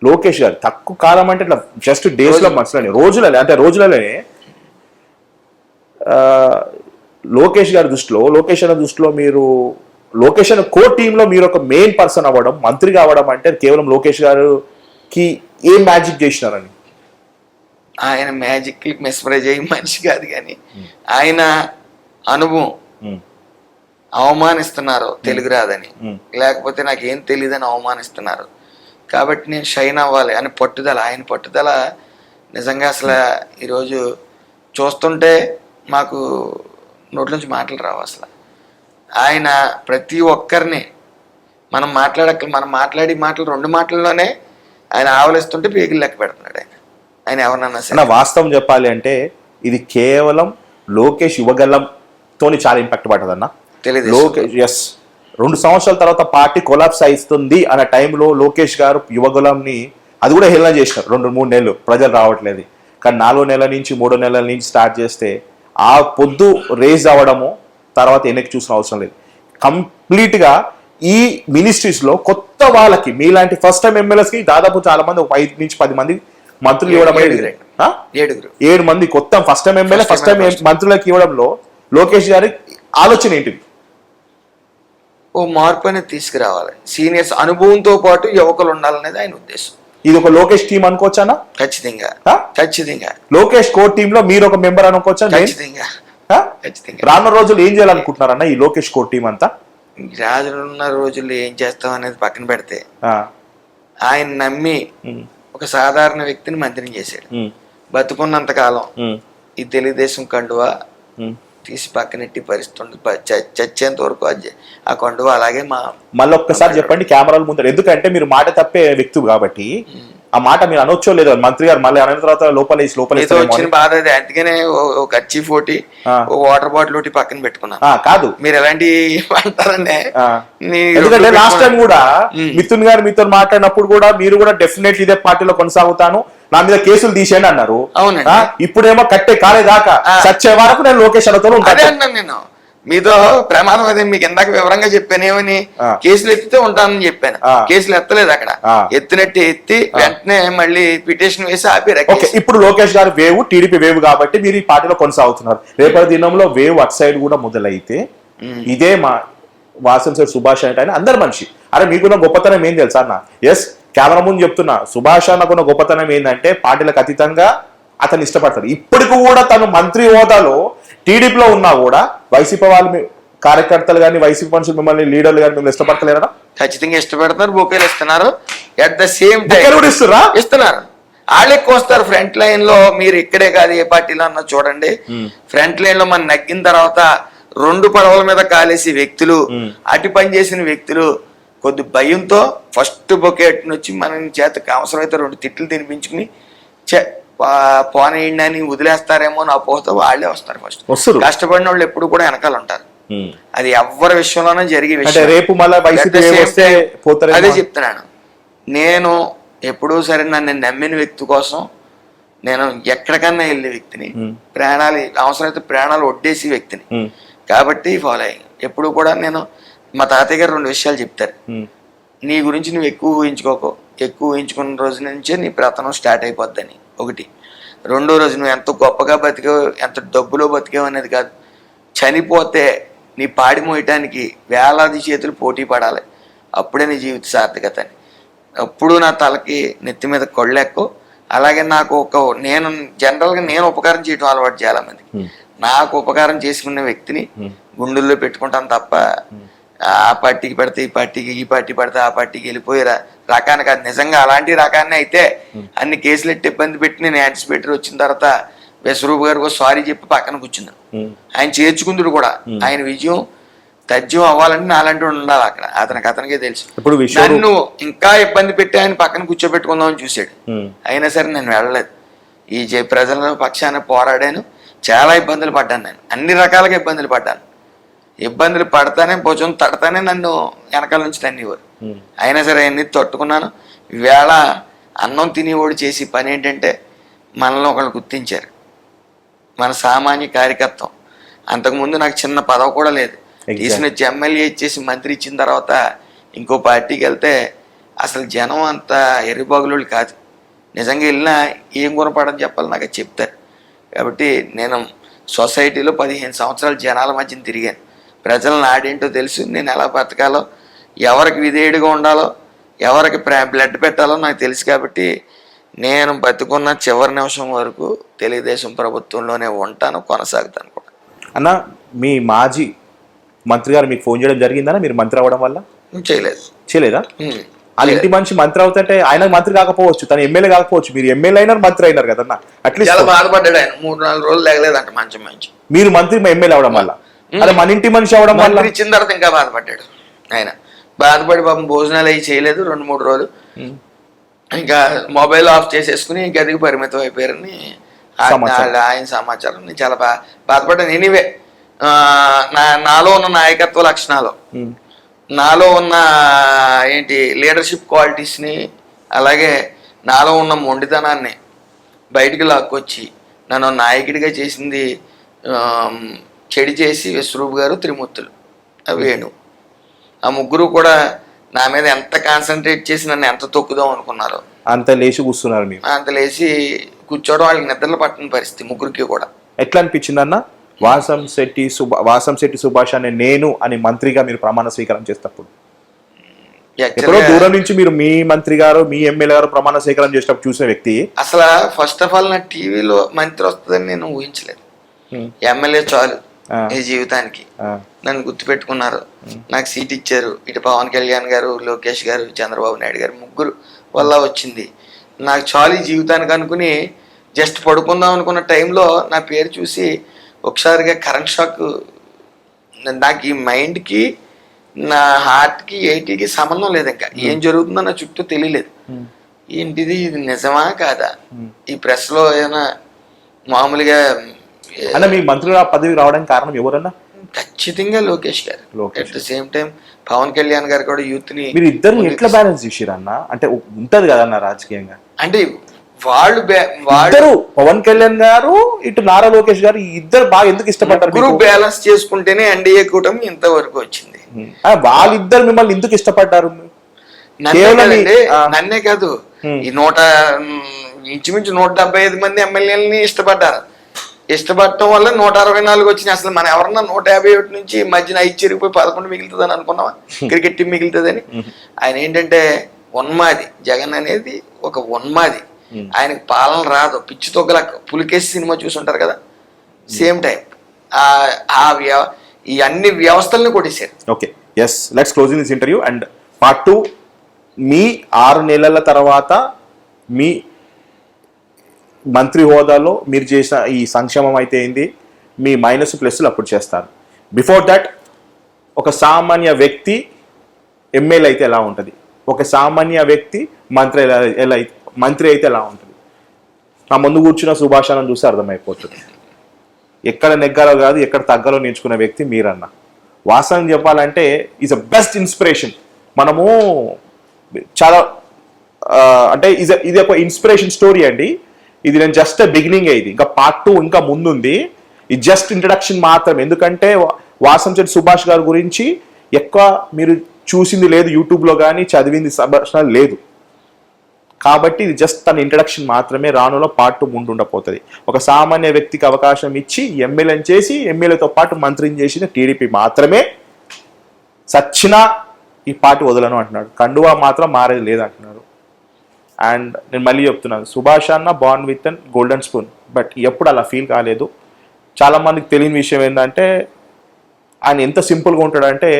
లోకేష్ గారు, తక్కువ కాలం అంటే ఇట్లా జస్ట్ డేస్లో మంత్స్లోనే, రోజులలోనే లోకేష్ గారి దృష్టిలో, లోకేష్ అన్న దృష్టిలో మీరు లోకేష్ అన్న కోర్ టీంలో మీరు ఒక మెయిన్ పర్సన్ అవ్వడం, మంత్రి కావడం అంటే కేవలం లోకేష్ గారికి ఏం మ్యాజిక్ చేసినారని? ఆయన మ్యాజిక్ మెస్మరైజ్ అయ్యి మనిషి కాదు, కానీ ఆయన అనుభవం. అవమానిస్తున్నారు తెలుగు రాదని, లేకపోతే నాకేం తెలియదని అవమానిస్తున్నారు కాబట్టి నేను షైన్ అవ్వాలి అని పట్టుదల, ఆయన పట్టుదల నిజంగా అసలు ఈరోజు చూస్తుంటే మాకు నోట్ల నుంచి మాటలు రావు. అసలు ఆయన ప్రతి ఒక్కరిని మనం మాట్లాడి మాటలు 2 మాటల్లోనే ఆయన ఆవలిస్తుంటే పేగులు లెక్క పెడుతున్నాడు ఆయన ఎవరినన్నా సరే. వాస్తవం చెప్పాలి అంటే ఇది కేవలం లోకేష్ యువగలంతోని చాలా ఇంపాక్ట్ పడుతుందన్న. తెలియదు లోకేష్ 2 సంవత్సరాల తర్వాత పార్టీ కొలాప్స్ అవుతుంది అనే టైంలో లోకేష్ గారు యువగలంని అది కూడా హేళన చేసినారు. 2-3 నెలలు ప్రజలు రావట్లేదు, కానీ 4వ నెల నుంచి 3వ నెలల నుంచి స్టార్ట్ చేస్తే ఆ పొద్దు రేజ్ అవ్వడము తర్వాత వెనక్కి చూసిన అవసరం లేదు. కంప్లీట్గా ఈ మినిస్ట్రీస్లో కొత్త వాళ్ళకి మీలాంటి ఫస్ట్ టైం ఎమ్మెల్యేస్కి దాదాపు చాలా మంది, ఒక 5 నుంచి 10 మంది మంత్రులు ఇవ్వడం, 7 మంది కొత్త first time MLA, first time మంత్రులకు ఇవ్వడంలో లోకేష్ గారి ఆలోచన ఏంటిది? ఓ మార్పు అనేది తీసుకురావాలి, సీనియర్స్ అనుభవంతో పాటు యువకులు ఉండాలనేది ఆయన ఉద్దేశం. ఇది ఒక లోకేష్ టీం అనుకోవచ్చానా? ఖచ్చితంగా లోకేష్ కోర్ టీమ్ లో మీరు ఒక మెంబర్ అనుకోవచ్చా? ఖచ్చితంగా. రానున్న రోజులు ఏం చేయాలనుకుంటున్నారన్న ఈ లోకేష్ కోర్ టీం అంతా? రానున్న రోజుల్లో ఏం చేస్తాం అనేది పక్కన పెడితే, ఆయన నమ్మి ఒక సాధారణ వ్యక్తిని మంత్రిని చేశాడు. బతుకున్నంత కాలం ఈ తెలుగుదేశం కండువా తీసి పక్కనెట్టి పరిస్థితి చచ్చేంత వరకు ఆ కండువా అలాగే. మళ్ళీ ఒక్కసారి చెప్పండి కెమెరాల ముందర, ఎందుకంటే మీరు మాట తప్పే వ్యక్తి కాబట్టి ఆ మాట మీరు అనొచ్చో లేదో, మంత్రి గారు మళ్ళీ అన్న తర్వాత లోపల వచ్చిన బాధ అది. అందుకనే ఒక కర్చీఫ్ ఒకటి, ఒక వాటర్ బాటిల్ ఒకటి పక్కన పెట్టుకున్నా. కాదు మీరు ఎలాంటి అంటారనే, ఎందుకంటే లాస్ట్ టైం కూడా మిథున్ గారు మీతో మాట్లాడినప్పుడు కూడా మీరు కూడా డెఫినెట్లీ ఇదే పార్టీలో కొనసాగుతాను, నా మీద కేసులు తీసేయండి అన్నారు. ఇప్పుడేమో కట్టే కాలేదాకా చచ్చే వరకు నేను లోకేష్ అన్నతో ఉంటాను. నేను మీతో ప్రమాదం అదే మీకు ఇందాక వివరంగా చెప్పాను. ఏమని కేసులు ఎత్తితే ఉంటానని చెప్పాను. కేసులు ఎత్తలేదు, అక్కడ ఎత్తినట్టు ఎత్తి వెంటనే మళ్ళీ పిటిషన్ వేసి ఆపి. ఇప్పుడు లోకేష్ గారు వేవ్ టీడీపీ వేవ్ కాబట్టి మీరు ఈ పార్టీలో కొనసాగుతున్నారు. రేపటి దినంలో వేవ్ అట్ సైడ్ కూడా మొదలైతే ఇదే మా వాసంశెట్టి సుభాష్ అంటే ఆయన అందరు మనిషి. అరే మీకున్న గొప్పతనం ఏం తెలుసా అన్న? ఎస్, కెమెరా ముందు చెప్తున్నా, సుభాష్ అన్నకున్న గొప్పతనం ఏంటంటే పార్టీలకు అతీతంగా అతను ఇష్టపడతాడు. ఇప్పటికి కూడా తను మంత్రి హోదాలో టీడీపీలో ఉన్నా కూడా వైసీపీ వాళ్ళు కార్యకర్తలు కానీ వైసీపీ మనుషులు మిమ్మల్ని లీడర్లు కానీ మిమ్మల్ని ఇష్టపడతలేరా? ఖచ్చితంగా ఇష్టపడుతున్నారు, బొకేలు ఇస్తున్నారు. అట్ ద సేమ్ టైం ఇస్తున్నారు, వాళ్ళు ఎక్కువ వస్తారు ఫ్రంట్ లైన్ లో. మీరు ఇక్కడే కాదు ఏ పార్టీలో అన్నా చూడండి, ఫ్రంట్ లైన్ లో మనం నగ్గిన తర్వాత 2 పడవల మీద కాలేసి వ్యక్తులు, అటు పని చేసిన వ్యక్తులు కొద్ది భయంతో ఫస్ట్ బొకేట్ నుంచి మన చేతకి అవసరమైతే 2 తిట్లు తినిపించుకుని పోనేయండి అని వదిలేస్తారేమో నా పోతే వాళ్ళే వస్తారు. ఫస్ట్ కష్టపడిన వాళ్ళు ఎప్పుడు కూడా వెనకాల ఉంటారు. అది ఎవరి విషయంలోనే జరిగే విషయం. అదే చెప్తున్నాను, నేను ఎప్పుడూ సరే నన్ను నమ్మిన వ్యక్తి కోసం నేను ఎక్కడికన్నా వెళ్ళే వ్యక్తిని, ప్రాణాలు అవసరమైతే ప్రాణాలు ఒడ్డేసి వ్యక్తిని కాబట్టి ఫాలో అయ్యి. ఎప్పుడు కూడా నేను, మా తాతయ్య గారు 2 విషయాలు చెప్తారు. నీ గురించి నువ్వు ఎక్కువ ఊహించుకోకు, ఎక్కువ ఊహించుకున్న రోజు నుంచే నీ ప్రతనం స్టార్ట్ అయిపోద్దని ఒకటి. 2వ రోజు నువ్వు ఎంత గొప్పగా బతికావు, ఎంత డబ్బులో బతికావు అనేది కాదు, చనిపోతే నీ పాడి మోయటానికి వేలాది చేతులు పోటీ పడాలి, అప్పుడే నీ జీవిత సార్థకత అని. అప్పుడు నా తలకి నెత్తి మీద కొళ్ళెక్కు. అలాగే నాకు నేను జనరల్గా నేను ఉపకారం చేయడం అలవాటు చాలా మందికి. నాకు ఉపకారం చేసుకున్న వ్యక్తిని గుండెల్లో పెట్టుకుంటాను తప్ప ఆ పార్టీకి పెడితే ఈ పార్టీకి, ఈ పార్టీ పడితే ఆ పార్టీకి వెళ్ళిపోయే రకానికి కాదు. నిజంగా అలాంటి రకాన్ని అయితే అన్ని కేసులు ఎట్టి ఇబ్బంది పెట్టి నేను యాంటిసిపేటరీ వచ్చిన తర్వాత విశ్వరూప్ గారికి సారీ చెప్పి పక్కన కూర్చున్నాను. ఆయన చేర్చుకుందుడు కూడా. ఆయన విజయం తథ్యం అవ్వాలంటే నాలంటూ ఉండాలి అక్కడ. అతనికే తెలుసు. నన్ను ఇంకా ఇబ్బంది పెట్టి ఆయన పక్కన కూర్చోబెట్టుకుందామని చూశాడు. అయినా సరే నేను వెళ్ళలేదు. ఈ ప్రజల పక్షాన పోరాడాను, చాలా ఇబ్బందులు పడ్డాను. నేను అన్ని రకాలుగా ఇబ్బందులు పడ్డాను. ఇబ్బందులు పడతానే భుజం తడతానే నన్ను వెనకాల నుంచి తన్నేవారు. అయినా సరే అన్ని తట్టుకున్నాను. ఈవేళ అన్నం తినేవాడు చేసి పని ఏంటంటే మనల్ని ఒకళ్ళు గుర్తించారు, మన సామాన్య కార్యకర్తం. అంతకుముందు నాకు చిన్న పదవి కూడా లేదు. తీసుకుని వచ్చి ఎమ్మెల్యే ఇచ్చేసి మంత్రి ఇచ్చిన తర్వాత ఇంకో పార్టీకి వెళ్తే అసలు జనం అంత ఎర్రిబాగులు కాదు. నిజంగా వెళ్ళినా ఏం గుణపడని చెప్పాలి నాకు అది చెప్తారు. కాబట్టి నేను సొసైటీలో 15 సంవత్సరాలు జనాల మధ్యన తిరిగాను. ప్రజలను ఆడేంటో తెలుసు, నేను ఎలా బతకాలో, ఎవరికి విధేయుడిగా ఉండాలో, ఎవరికి బ్లడ్ పెట్టాలో నాకు తెలుసు. కాబట్టి నేను బతుకున్న చివరి నిమిషం వరకు తెలుగుదేశం ప్రభుత్వంలోనే ఉంటాను, కొనసాగుతాను కూడా. అన్న, మీ మాజీ మంత్రి గారు మీకు ఫోన్ చేయడం జరిగిందన్నా మీరు మంత్రి అవ్వడం వల్ల? చేయలేదా? వాళ్ళ ఇంటి మనిషి మంత్రి అవుతుంటే ఆయన మంత్రి కాకపోవచ్చు, తను ఎమ్మెల్యే కాకపోవచ్చు, మీరు ఎమ్మెల్యే అయినారు, మంత్రి అయినారు కదన్నా. అట్లీస్ట్ చాలా బాధపడ్డాడు ఆయన. 3-4 రోజులు లేగలేదంట మంచి మీరు మంత్రి ఎమ్మెల్యే అవడం వల్ల, అదే మన ఇంటి మనిషి అవడం వల్ల ఇచ్చిన తర్వాత ఇంకా బాధపడ్డాడు ఆయన. బాధపడి పాపం భోజనాలు అవి చేయలేదు 2-3 రోజులు. ఇంకా మొబైల్ ఆఫ్ చేసేసుకుని గదికి పరిమితం అయిపోయారని ఆయన సమాచారం. నేను చాలా బాధపడ్డాను. ఎనీవే, నాలో ఉన్న నాయకత్వ లక్షణాలు, నాలో ఉన్న లీడర్షిప్ క్వాలిటీస్ని, అలాగే నాలో ఉన్న మొండితనాన్ని బయటికి లాక్కొచ్చి నన్ను నాయకుడిగా చేసింది చెడి చేసి విశ్వరూప్ గారు, త్రిమూర్తులు, వేణు, ఆ ముగ్గురు కూడా నా మీద ఎంత కాన్సన్ట్రేట్ చేసి నన్ను ఎంత తొక్కుదాం అనుకున్నారో అంత లేచి కూర్చున్నారు. మీరు అంత లేచి కూర్చోవడం వాళ్ళకి నిద్రలు పట్టిన పరిస్థితి ముగ్గురికి కూడా. ఎట్లా అనిపించింది అన్న వాసంశెట్టి సుభాష్ అనే నేను అని మంత్రిగా మీరు ప్రమాణ స్వీకారం చేసేటప్పుడు? ఎక్కడో దూరం నుంచి మీరు మీ మంత్రి గారు, మీ ఎమ్మెల్యే గారు ప్రమాణ స్వీకారం చేసేటప్పుడు చూసిన వ్యక్తి. అసలు ఫస్ట్ ఆఫ్ ఆల్ నా టీవీలో మంత్రి వస్తుందని నేను ఊహించలేదు. ఎమ్మెల్యే చాలు ఈ జీవితానికి, నన్ను గుర్తుపెట్టుకున్నారు, నాకు సీట్ ఇచ్చారు. ఇటు పవన్ కళ్యాణ్ గారు, లోకేష్ గారు, చంద్రబాబు నాయుడు గారు, ముగ్గురు వల్ల వచ్చింది. నాకు చాలు ఈ జీవితానికి అనుకుని జస్ట్ పడుకుందాం అనుకున్న టైంలో నా పేరు చూసి ఒకసారిగా కరెంట్ షాక్. నాకు ఈ మైండ్కి, నా హార్ట్కి, 80కి సంబంధం లేదు. ఇంకా ఏం జరుగుతుందో నా చుట్టూ తెలియలేదు. ఏంటిది, ఇది నిజమా కాదా? ఈ ప్రెస్లో ఏమైనా మామూలుగా అన్న మీ మంత్రుల పదవి రావడానికి కారణం ఎవరన్నా? ఖచ్చితంగా లోకేష్ గారు. At the same time Pavan Kalyan గారు కూడా యూత్ ని. మీరు ఇద్దరు ఎట్లా బ్యాలెన్స్ చేసిరన్న? అంటే ఉంటది కదన్న రాజకీయంగా, అంటే వాళ్ళు పవన్ కళ్యాణ్ గారు, ఇటు నారా లోకేష్ గారు, ఇద్దరు బాగా ఎందుకు ఇష్టపడ్డారు? బ్యాలెన్స్ చేసుకుంటేనే ఎన్డీఏ కూటమి ఇంతవరకు వచ్చింది. వాళ్ళిద్దరు మిమ్మల్ని ఎందుకు ఇష్టపడ్డారు? నన్నే కాదు, ఈ ఇంచుమించు 175 మంది ఎమ్మెల్యేలని ఇష్టపడ్డారు. ఇష్టపడటం వల్ల 164 వచ్చినాయి. అసలు మనం ఎవరన్నా 151 నుంచి మధ్యన 5 చెరిగిపోయి 11 మిగులుతుందని అనుకున్నావా? క్రికెట్ టీం మిగులుతుందని. ఆయన ఏంటంటే ఉన్మాది. జగన్ అనేది ఒక ఉన్మాది. ఆయనకు పాలన రాదు. పిచ్చి తొగ్గల పులికేసి సినిమా చూసుంటారు కదా, సేమ్ టైం ఈ అన్ని వ్యవస్థలను కొట్టేశారు. Okay, yes, let's closing this interview. And part 2, మీ 6 నెలల తర్వాత మీ మంత్రి హోదాలో మీరు చేసిన ఈ సంక్షేమం అయితే ఏంది, మీ మైనస్ ప్లస్లు అప్పుడు చేస్తారు. బిఫోర్ దట్, ఒక సామాన్య వ్యక్తి ఎమ్మెల్యే అయితే ఎలా ఉంటుంది, ఒక సామాన్య వ్యక్తి మంత్రి అయితే ఎలా ఉంటుంది, నా ముందు కూర్చున్న సుభాషాన్ని చూస్తే అర్థమైపోతుంది. ఎక్కడ నెగ్గాలో కాదు, ఎక్కడ తగ్గాలో నేర్చుకున్న వ్యక్తి మీరన్న. వాస్తవం చెప్పాలంటే ఈజ్ అ బెస్ట్ ఇన్స్పిరేషన్. మనము చాలా అంటే ఇది ఒక ఇన్స్పిరేషన్ స్టోరీ అండి. ఇది నేను జస్ట్ బిగినింగ్ అయ్యింది, ఇంకా పార్ట్ 2 ఇంకా ముందుంది. ఇది జస్ట్ ఇంట్రడక్షన్ మాత్రం. ఎందుకంటే వాసంశెట్టి సుభాష్ గారి గురించి ఎక్కువ మీరు చూసింది లేదు యూట్యూబ్లో, కానీ చదివింది సంభాషణ లేదు. కాబట్టి ఇది జస్ట్ తన ఇంట్రడక్షన్ మాత్రమే. రానులో పార్ట్ 2 ముందు ఉండబోతుంది. ఒక సామాన్య వ్యక్తికి అవకాశం ఇచ్చి ఎమ్మెల్యేని చేసి, ఎమ్మెల్యేతో పాటు మంత్రిని చేసిన టీడీపీ మాత్రమే సచ్చినా ఈ పార్టీ వదలను అంటున్నాడు. కండువా మాత్రం మారేది లేదంటున్నాడు. అండ్ నేను మళ్ళీ చెప్తున్నాను, సుభాష్ అన్న born with an golden spoon, but ఎప్పుడు అలా ఫీల్ కాలేదు. చాలామందికి తెలియని విషయం ఏంటంటే ఆయన ఎంత సింపుల్గా ఉంటాడంటే,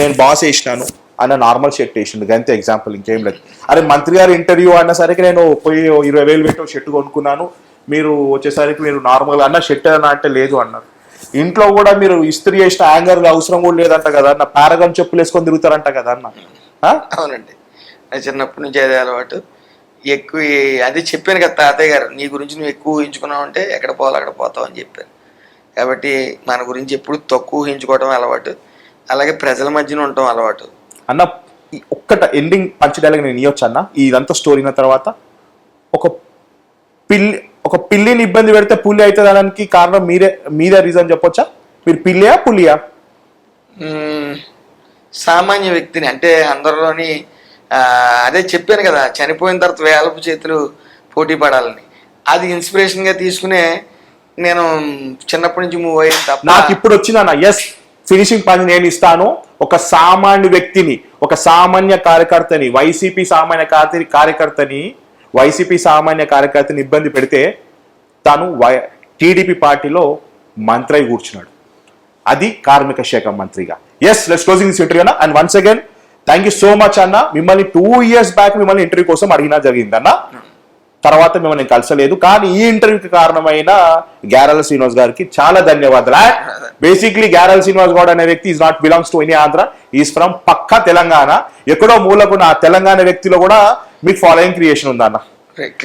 నేను బాస్ వేసినాను అన్న నార్మల్ షర్ట్ వేసిండు, అంతే ఎగ్జాంపుల్, ఇంకేం లేదు. అరే మంత్రి గారు ఇంటర్వ్యూ అన్నసరికి నేను పోయి 20,000 పెట్టి షర్ట్ కొనుక్కున్నాను, మీరు వచ్చేసరికి మీరు నార్మల్గా అన్న షర్ట్ అన్న అంటే లేదు అన్నారు. ఇంట్లో కూడా మీరు ఇస్త్రీ చేసిన యాంగర్ అవసరం కూడా లేదంట కదా అన్న, పారగాన్ చెప్పులు వేసుకొని తిరుగుతారంట కదా అన్న. అవునండి, చిన్నప్పటి నుంచి అదే అలవాటు. ఎక్కువ అది చెప్పాను కదా తాతయ్య గారు, నీ గురించి నువ్వు ఎక్కువ ఊహించుకున్నావు అంటే ఎక్కడ పోవాలి అక్కడ పోతావు అని చెప్పాను. కాబట్టి మన గురించి ఎప్పుడు తక్కువ ఊహించుకోవడం అలవాటు, అలాగే ప్రజల మధ్యన ఉండటం అలవాటు. అన్న ఈ ఒక్కట ఎండింగ్ పంచ్ డైలాగ్ నేను ఇవ్వచ్చు అన్న ఇదంతా స్టోరీ అయిన తర్వాత. ఒక పిల్లిని ఇబ్బంది పెడితే పులి అవుతుంది అనడానికి కారణం మీరే రీజన్ చెప్పొచ్చా? మీరు పిల్లియా పులియా? సామాన్య వ్యక్తిని అంటే అందరిలోని అదే చెప్పాను కదా, చనిపోయిన తర్వాత వేలపు చేతులు పోటీ పడాలని, అది ఇన్స్పిరేషన్గా తీసుకునే నేను చిన్నప్పటి నుంచి మూవ్ అయ్యాను తప్ప. నాకు ఇప్పుడు వచ్చిందన్న ఎస్ ఫినిషింగ్ పని నేను ఇస్తాను. ఒక సామాన్య వ్యక్తిని, ఒక సామాన్య కార్యకర్తని, వైసీపీ సామాన్య కార్యకర్తని ఇబ్బంది పెడితే తను టీడీపీ పార్టీలో మంత్రి అయి కూర్చున్నాడు, అది కార్మిక శాఖ మంత్రిగా. Yes let's closing this interview అన్న. And once again thank you so much అన్న. మిమ్మల్ని 2 years బ్యాక్ మిమ్మల్ని ఇంటర్వ్యూ కోసం అడిగినా జరిగిందన్న, తర్వాత మిమ్మల్ని కలిసలేదు. కానీ ఈ ఇంటర్వ్యూకి కారణమైన గ్యారల శ్రీనివాస్ గారికి చాలా ధన్యవాదాలు. బేసిక్లీ గ్యారల శ్రీనివాస్ గౌడ్ అనే వ్యక్తి is not belongs to any Andhra, is from పక్కా తెలంగాణ. ఎక్కడో మూలకున్న ఆ తెలంగాణ వ్యక్తిలో కూడా మీకు ఫాలోయింగ్ క్రియేషన్ ఉందన్న.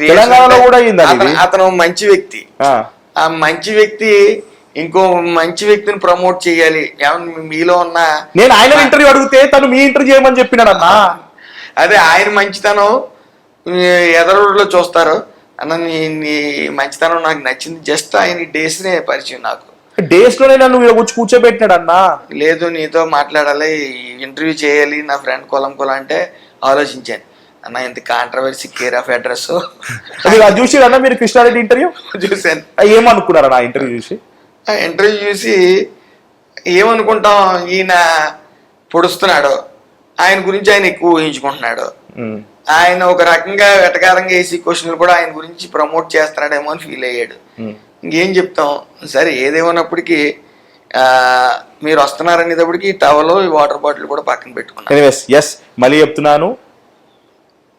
తెలంగాణలో కూడా అతను మంచి వ్యక్తి. ఆ మంచి వ్యక్తి ఇంకో మంచి వ్యక్తిని ప్రమోట్ చేయాలి. మీలో ఉన్న నేను ఆయన ఇంటర్వ్యూ అడిగితే తను మీ ఇంటర్వ్యూ చేయమని చెప్పినాడన్నా. అదే ఆయన మంచితనం ఎదరులో చూస్తారు అన్న. నీ మంచితనం నాకు నచ్చింది. జస్ట్ ఆయన డేస్నే పరిచయం నాకు. డేస్ లోనే నన్ను వచ్చి కూర్చోబెట్టినాడు అన్న. లేదు నీతో మాట్లాడాలి, ఇంటర్వ్యూ చేయాలి నా ఫ్రెండ్ కొలం అంటే ఆలోచించాను అన్న. ఇంత కాంట్రవర్సీ కేర్ ఆఫ్ అడ్రస్ చూసిరన్నా మీరు కృష్ణారెడ్డి ఇంటర్వ్యూ చూసాను. ఏమనుకున్నారా నా ఇంటర్వ్యూ చూసి? ఇంటర్వ్యూ చూసి ఏమనుకుంటాం, ఈయన పొడుస్తున్నాడు, ఆయన గురించి ఆయన ఎక్కువ ఊహించుకుంటున్నాడు, ఆయన ఒక రకంగా వెటకారంగా వేసి క్వశ్చన్లు కూడా ఆయన గురించి ప్రమోట్ చేస్తున్నాడేమో అని ఫీల్ అయ్యాడు. ఇంకేం చెప్తాం. సరే ఏదేమన్నప్పటికీ మీరు వస్తున్నారనేటప్పటికి టవలో వాటర్ బాటిల్ కూడా పక్కన పెట్టుకున్నాను. ఎస్ మళ్ళీ చెప్తున్నాను,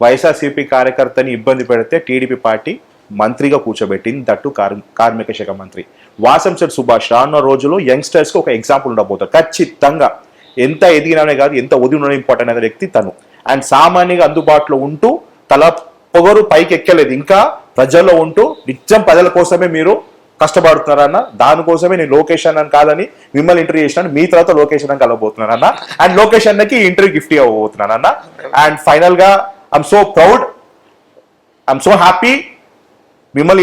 వైఎస్ఆర్సీపీ కార్యకర్తని ఇబ్బంది పెడితే టీడీపీ పార్టీ మంత్రిగా కూర్చోబెట్టింది, దట్టు కార్మిక శాఖ మంత్రి. వాసంశెట్టి సుభాష్ రానున్న రోజుల్లో యంగ్స్టర్స్ కి ఒక ఎగ్జాంపుల్ ఉండబోతారు ఖచ్చితంగా. ఎంత ఎదిగినానే కాదు, ఎంత ఒదిగిన ఇంపార్టెంట్ అనే వ్యక్తి తను. అండ్ సామాన్యంగా అందుబాటులో ఉంటూ తల పొగరు పైకి ఎక్కలేదు, ఇంకా ప్రజల్లో ఉంటూ నిత్యం ప్రజల కోసమే మీరు కష్టపడుతున్నారన్న. దానికోసమే నేను లోకేష్ అన్న కాదని మిమ్మల్ని ఇంటర్వ్యూ చేసినాను, మీ తర్వాత లోకేష్ అన్న కలవబోతున్నారన్న. అండ్ లోకేష్ అన్నకి ఇంటర్వ్యూ గిఫ్ట్ ఇవ్వబోతున్నానన్న. అండ్ ఫైనల్ గా I'm so proud, I'm so happy. మిమ్మల్ని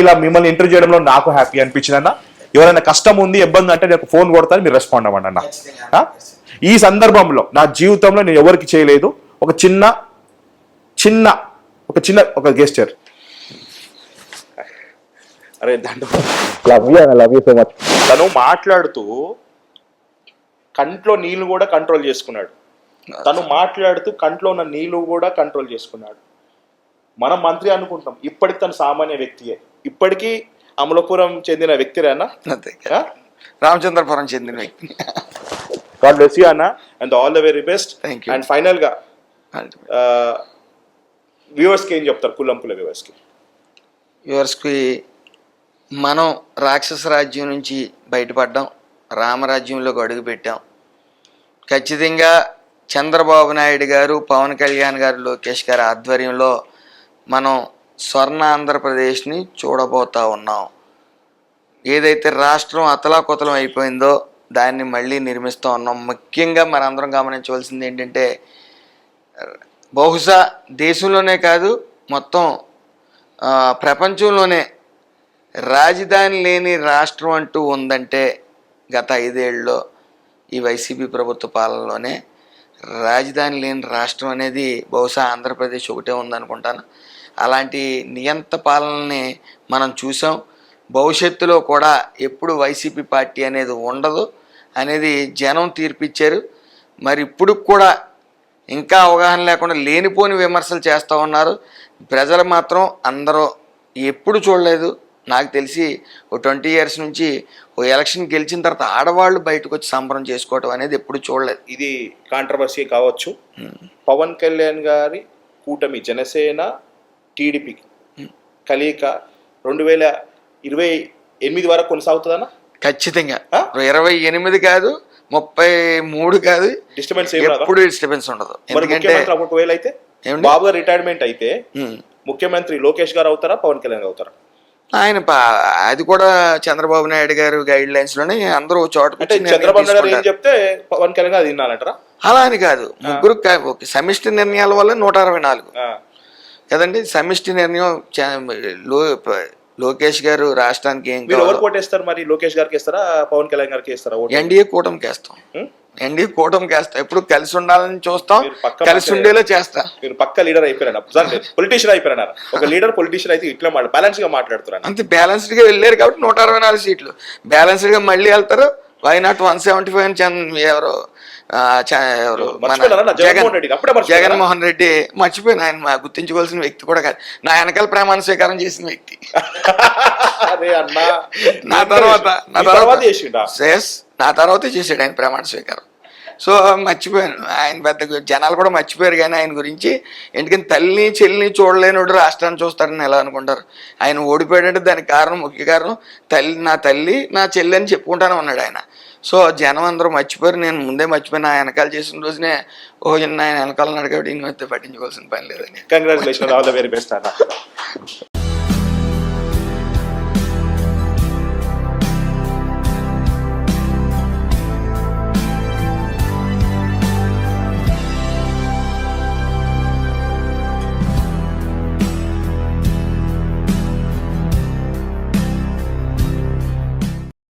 ఇంటర్వ్యూ చేయడంలో నాకు హ్యాపీ అనిపించింది అన్న. ఎవరైనా కష్టం ఉంది, ఇబ్బంది అంటే నాకు ఫోన్ కొడతాను, మీరు రెస్పాండ్ అవ్వండి అన్న. ఈ సందర్భంలో నా జీవితంలో నేను ఎవరికి చేయలేదు ఒక చిన్న గెస్చర్. అరే లవ్ యూ సో మచ్. తను మాట్లాడుతూ కంట్లో నీళ్లు కూడా కంట్రోల్ చేసుకున్నాడు. కంట్లో ఉన్న నీళ్లు కూడా కంట్రోల్ చేసుకున్నాడు. మనం మంత్రి అనుకుంటాం, ఇప్పటికి తను సామాన్య వ్యక్తియే. ఇప్పటికీ అమలాపురం చెందిన వ్యక్తిరేనా? రామచంద్రపురం చెందిన వ్యక్తి. గాడ్ బ్లెస్ యూ అన్న and all the very best. And final గా వ్యూవర్స్ కి ఏం చెప్తారు? కుల్లంపుల వ్యూవర్స్ కి మనం రాక్షస రాజ్యం నుంచి బయటపడ్డాం, రామరాజ్యంలోకి అడుగు పెట్టాం. ఖచ్చితంగా చంద్రబాబు నాయుడు గారు, పవన్ కళ్యాణ్ గారు, లోకేష్ గారి ఆధ్వర్యంలో మనం స్వర్ణ ఆంధ్రప్రదేశ్ని చూడబోతా ఉన్నాం. ఏదైతే రాష్ట్రం అతలాకుతలం అయిపోయిందో దాన్ని మళ్ళీ నిర్మిస్తూ ఉన్నాం. ముఖ్యంగా మనందరం గమనించవలసింది ఏంటంటే, బహుశా దేశంలోనే కాదు మొత్తం ప్రపంచంలోనే రాజధాని లేని రాష్ట్రం అంటూ ఉందంటే గత 5 ఏళ్ళలో ఈ వైసీపీ ప్రభుత్వ పాలనలోనే రాజధాని లేని రాష్ట్రం అనేది బహుశా ఆంధ్రప్రదేశ్ ఒకటే ఉందనుకుంటాను. అలాంటి నియంత పాలనని మనం చూసాం. భవిష్యత్తులో కూడా ఎప్పుడు వైసీపీ పార్టీ అనేది ఉండదు అనేది జనం తీర్పిచ్చారు. మరి ఇప్పుడు కూడా ఇంకా అవగాహన లేకుండా లేనిపోని విమర్శలు చేస్తూ ఉన్నారు. ప్రజలు మాత్రం అందరూ ఎప్పుడు చూడలేదు. నాకు తెలిసి ఓ 20 years నుంచి ఓ ఎలక్షన్ గెలిచిన తర్వాత ఆడవాళ్ళు బయటకు వచ్చి సంబరం చేసుకోవటం అనేది ఎప్పుడు చూడలేదు. ఇది కాంట్రవర్సీ కావచ్చు. పవన్ కళ్యాణ్ గారి కూటమి జనసేన టీడీపీ కలయిక 2028 వరకు కొనసాగుతుందన్నా? ఖచ్చితంగా 28 కాదు, 33 కాదు, ఎప్పుడు డిస్టర్బెన్స్ ఉండదు. ఎందుకంటే ఒకవేళ అయితే బాబు గారు రిటైర్మెంట్ అయితే ముఖ్యమంత్రి లోకేష్ గారు అవుతారా, పవన్ కళ్యాణ్ అవుతారా? ఆయన అది కూడా చంద్రబాబు నాయుడు గారు గైడ్ లైన్స్ లోనే అందరూ ఒక చోట అంటే చంద్రబాబు నాయుడు గారు ఏం చెప్తే పవన్ కళ్యాణ్ అది వినాలంటారా? అలా అని కాదు, ముగ్గురు సమిష్టి నిర్ణయాల వల్ల 164 కదండి. సమిష్టి నిర్ణయం లోకేష్ గారు రాష్ట్రానికి ఏం ఎవరు కోటేస్తారు మరి? లోకేష్ గారికి ఇస్తారా, పవన్ కళ్యాణ్ గారికి ఇస్తారా? ఎన్డీఏ కూటమికి వేస్తాం. ఎన్డీఏ కూటమికి వేస్తాం. ఎప్పుడు కలిసి ఉండాలని చూస్తాం, కలిసి ఉండేలా చేస్తా. మీరు పక్క లీడర్ అయిపోయారు, పొలిటీషియన్ అయిపోయినారు. ఒక లీడర్ పొలిటీషియన్ అయితే ఇట్లా బ్యాలెన్స్ గా మాట్లాడుతున్నారు. అంతే, బ్యాలెన్స్డ్ గా వెళ్ళారు కాబట్టి 164 సీట్లు. బ్యాలెన్స్డ్ గా మళ్ళీ వెళ్తారు. వై నాట్ 175 అని ఎవరు జగన్మోహన్ రెడ్డి మర్చిపోయిన, ఆయన గుర్తించుకోవాల్సిన వ్యక్తి కూడా కాదు, నా వెనకాల ప్రమాణ స్వీకారం చేసిన వ్యక్తి. నా తర్వాతే చేసాడు ఆయన ప్రమాణ స్వీకారం. సో మర్చిపోయాను, ఆయన పెద్ద జనాలు కూడా మర్చిపోయారు. కానీ ఆయన గురించి ఎందుకని తల్లిని చెల్లిని చూడలేనోడు రాష్ట్రాన్ని చూస్తారని ఎలా అనుకుంటారు? ఆయన ఓడిపోయాడంటే దానికి కారణం, ముఖ్య కారణం నా తల్లి నా చెల్లి అని చెప్పుకుంటానే ఉన్నాడు ఆయన. సో జనం అందరూ మర్చిపోయారు. నేను ముందే మర్చిపోయిన, ఆయన వెనకాల చేసిన రోజునే ఆయన వెనకాల నడకబడి పట్టించుకోవాల్సిన పని లేదని. Congratulation, all the very best అన్న.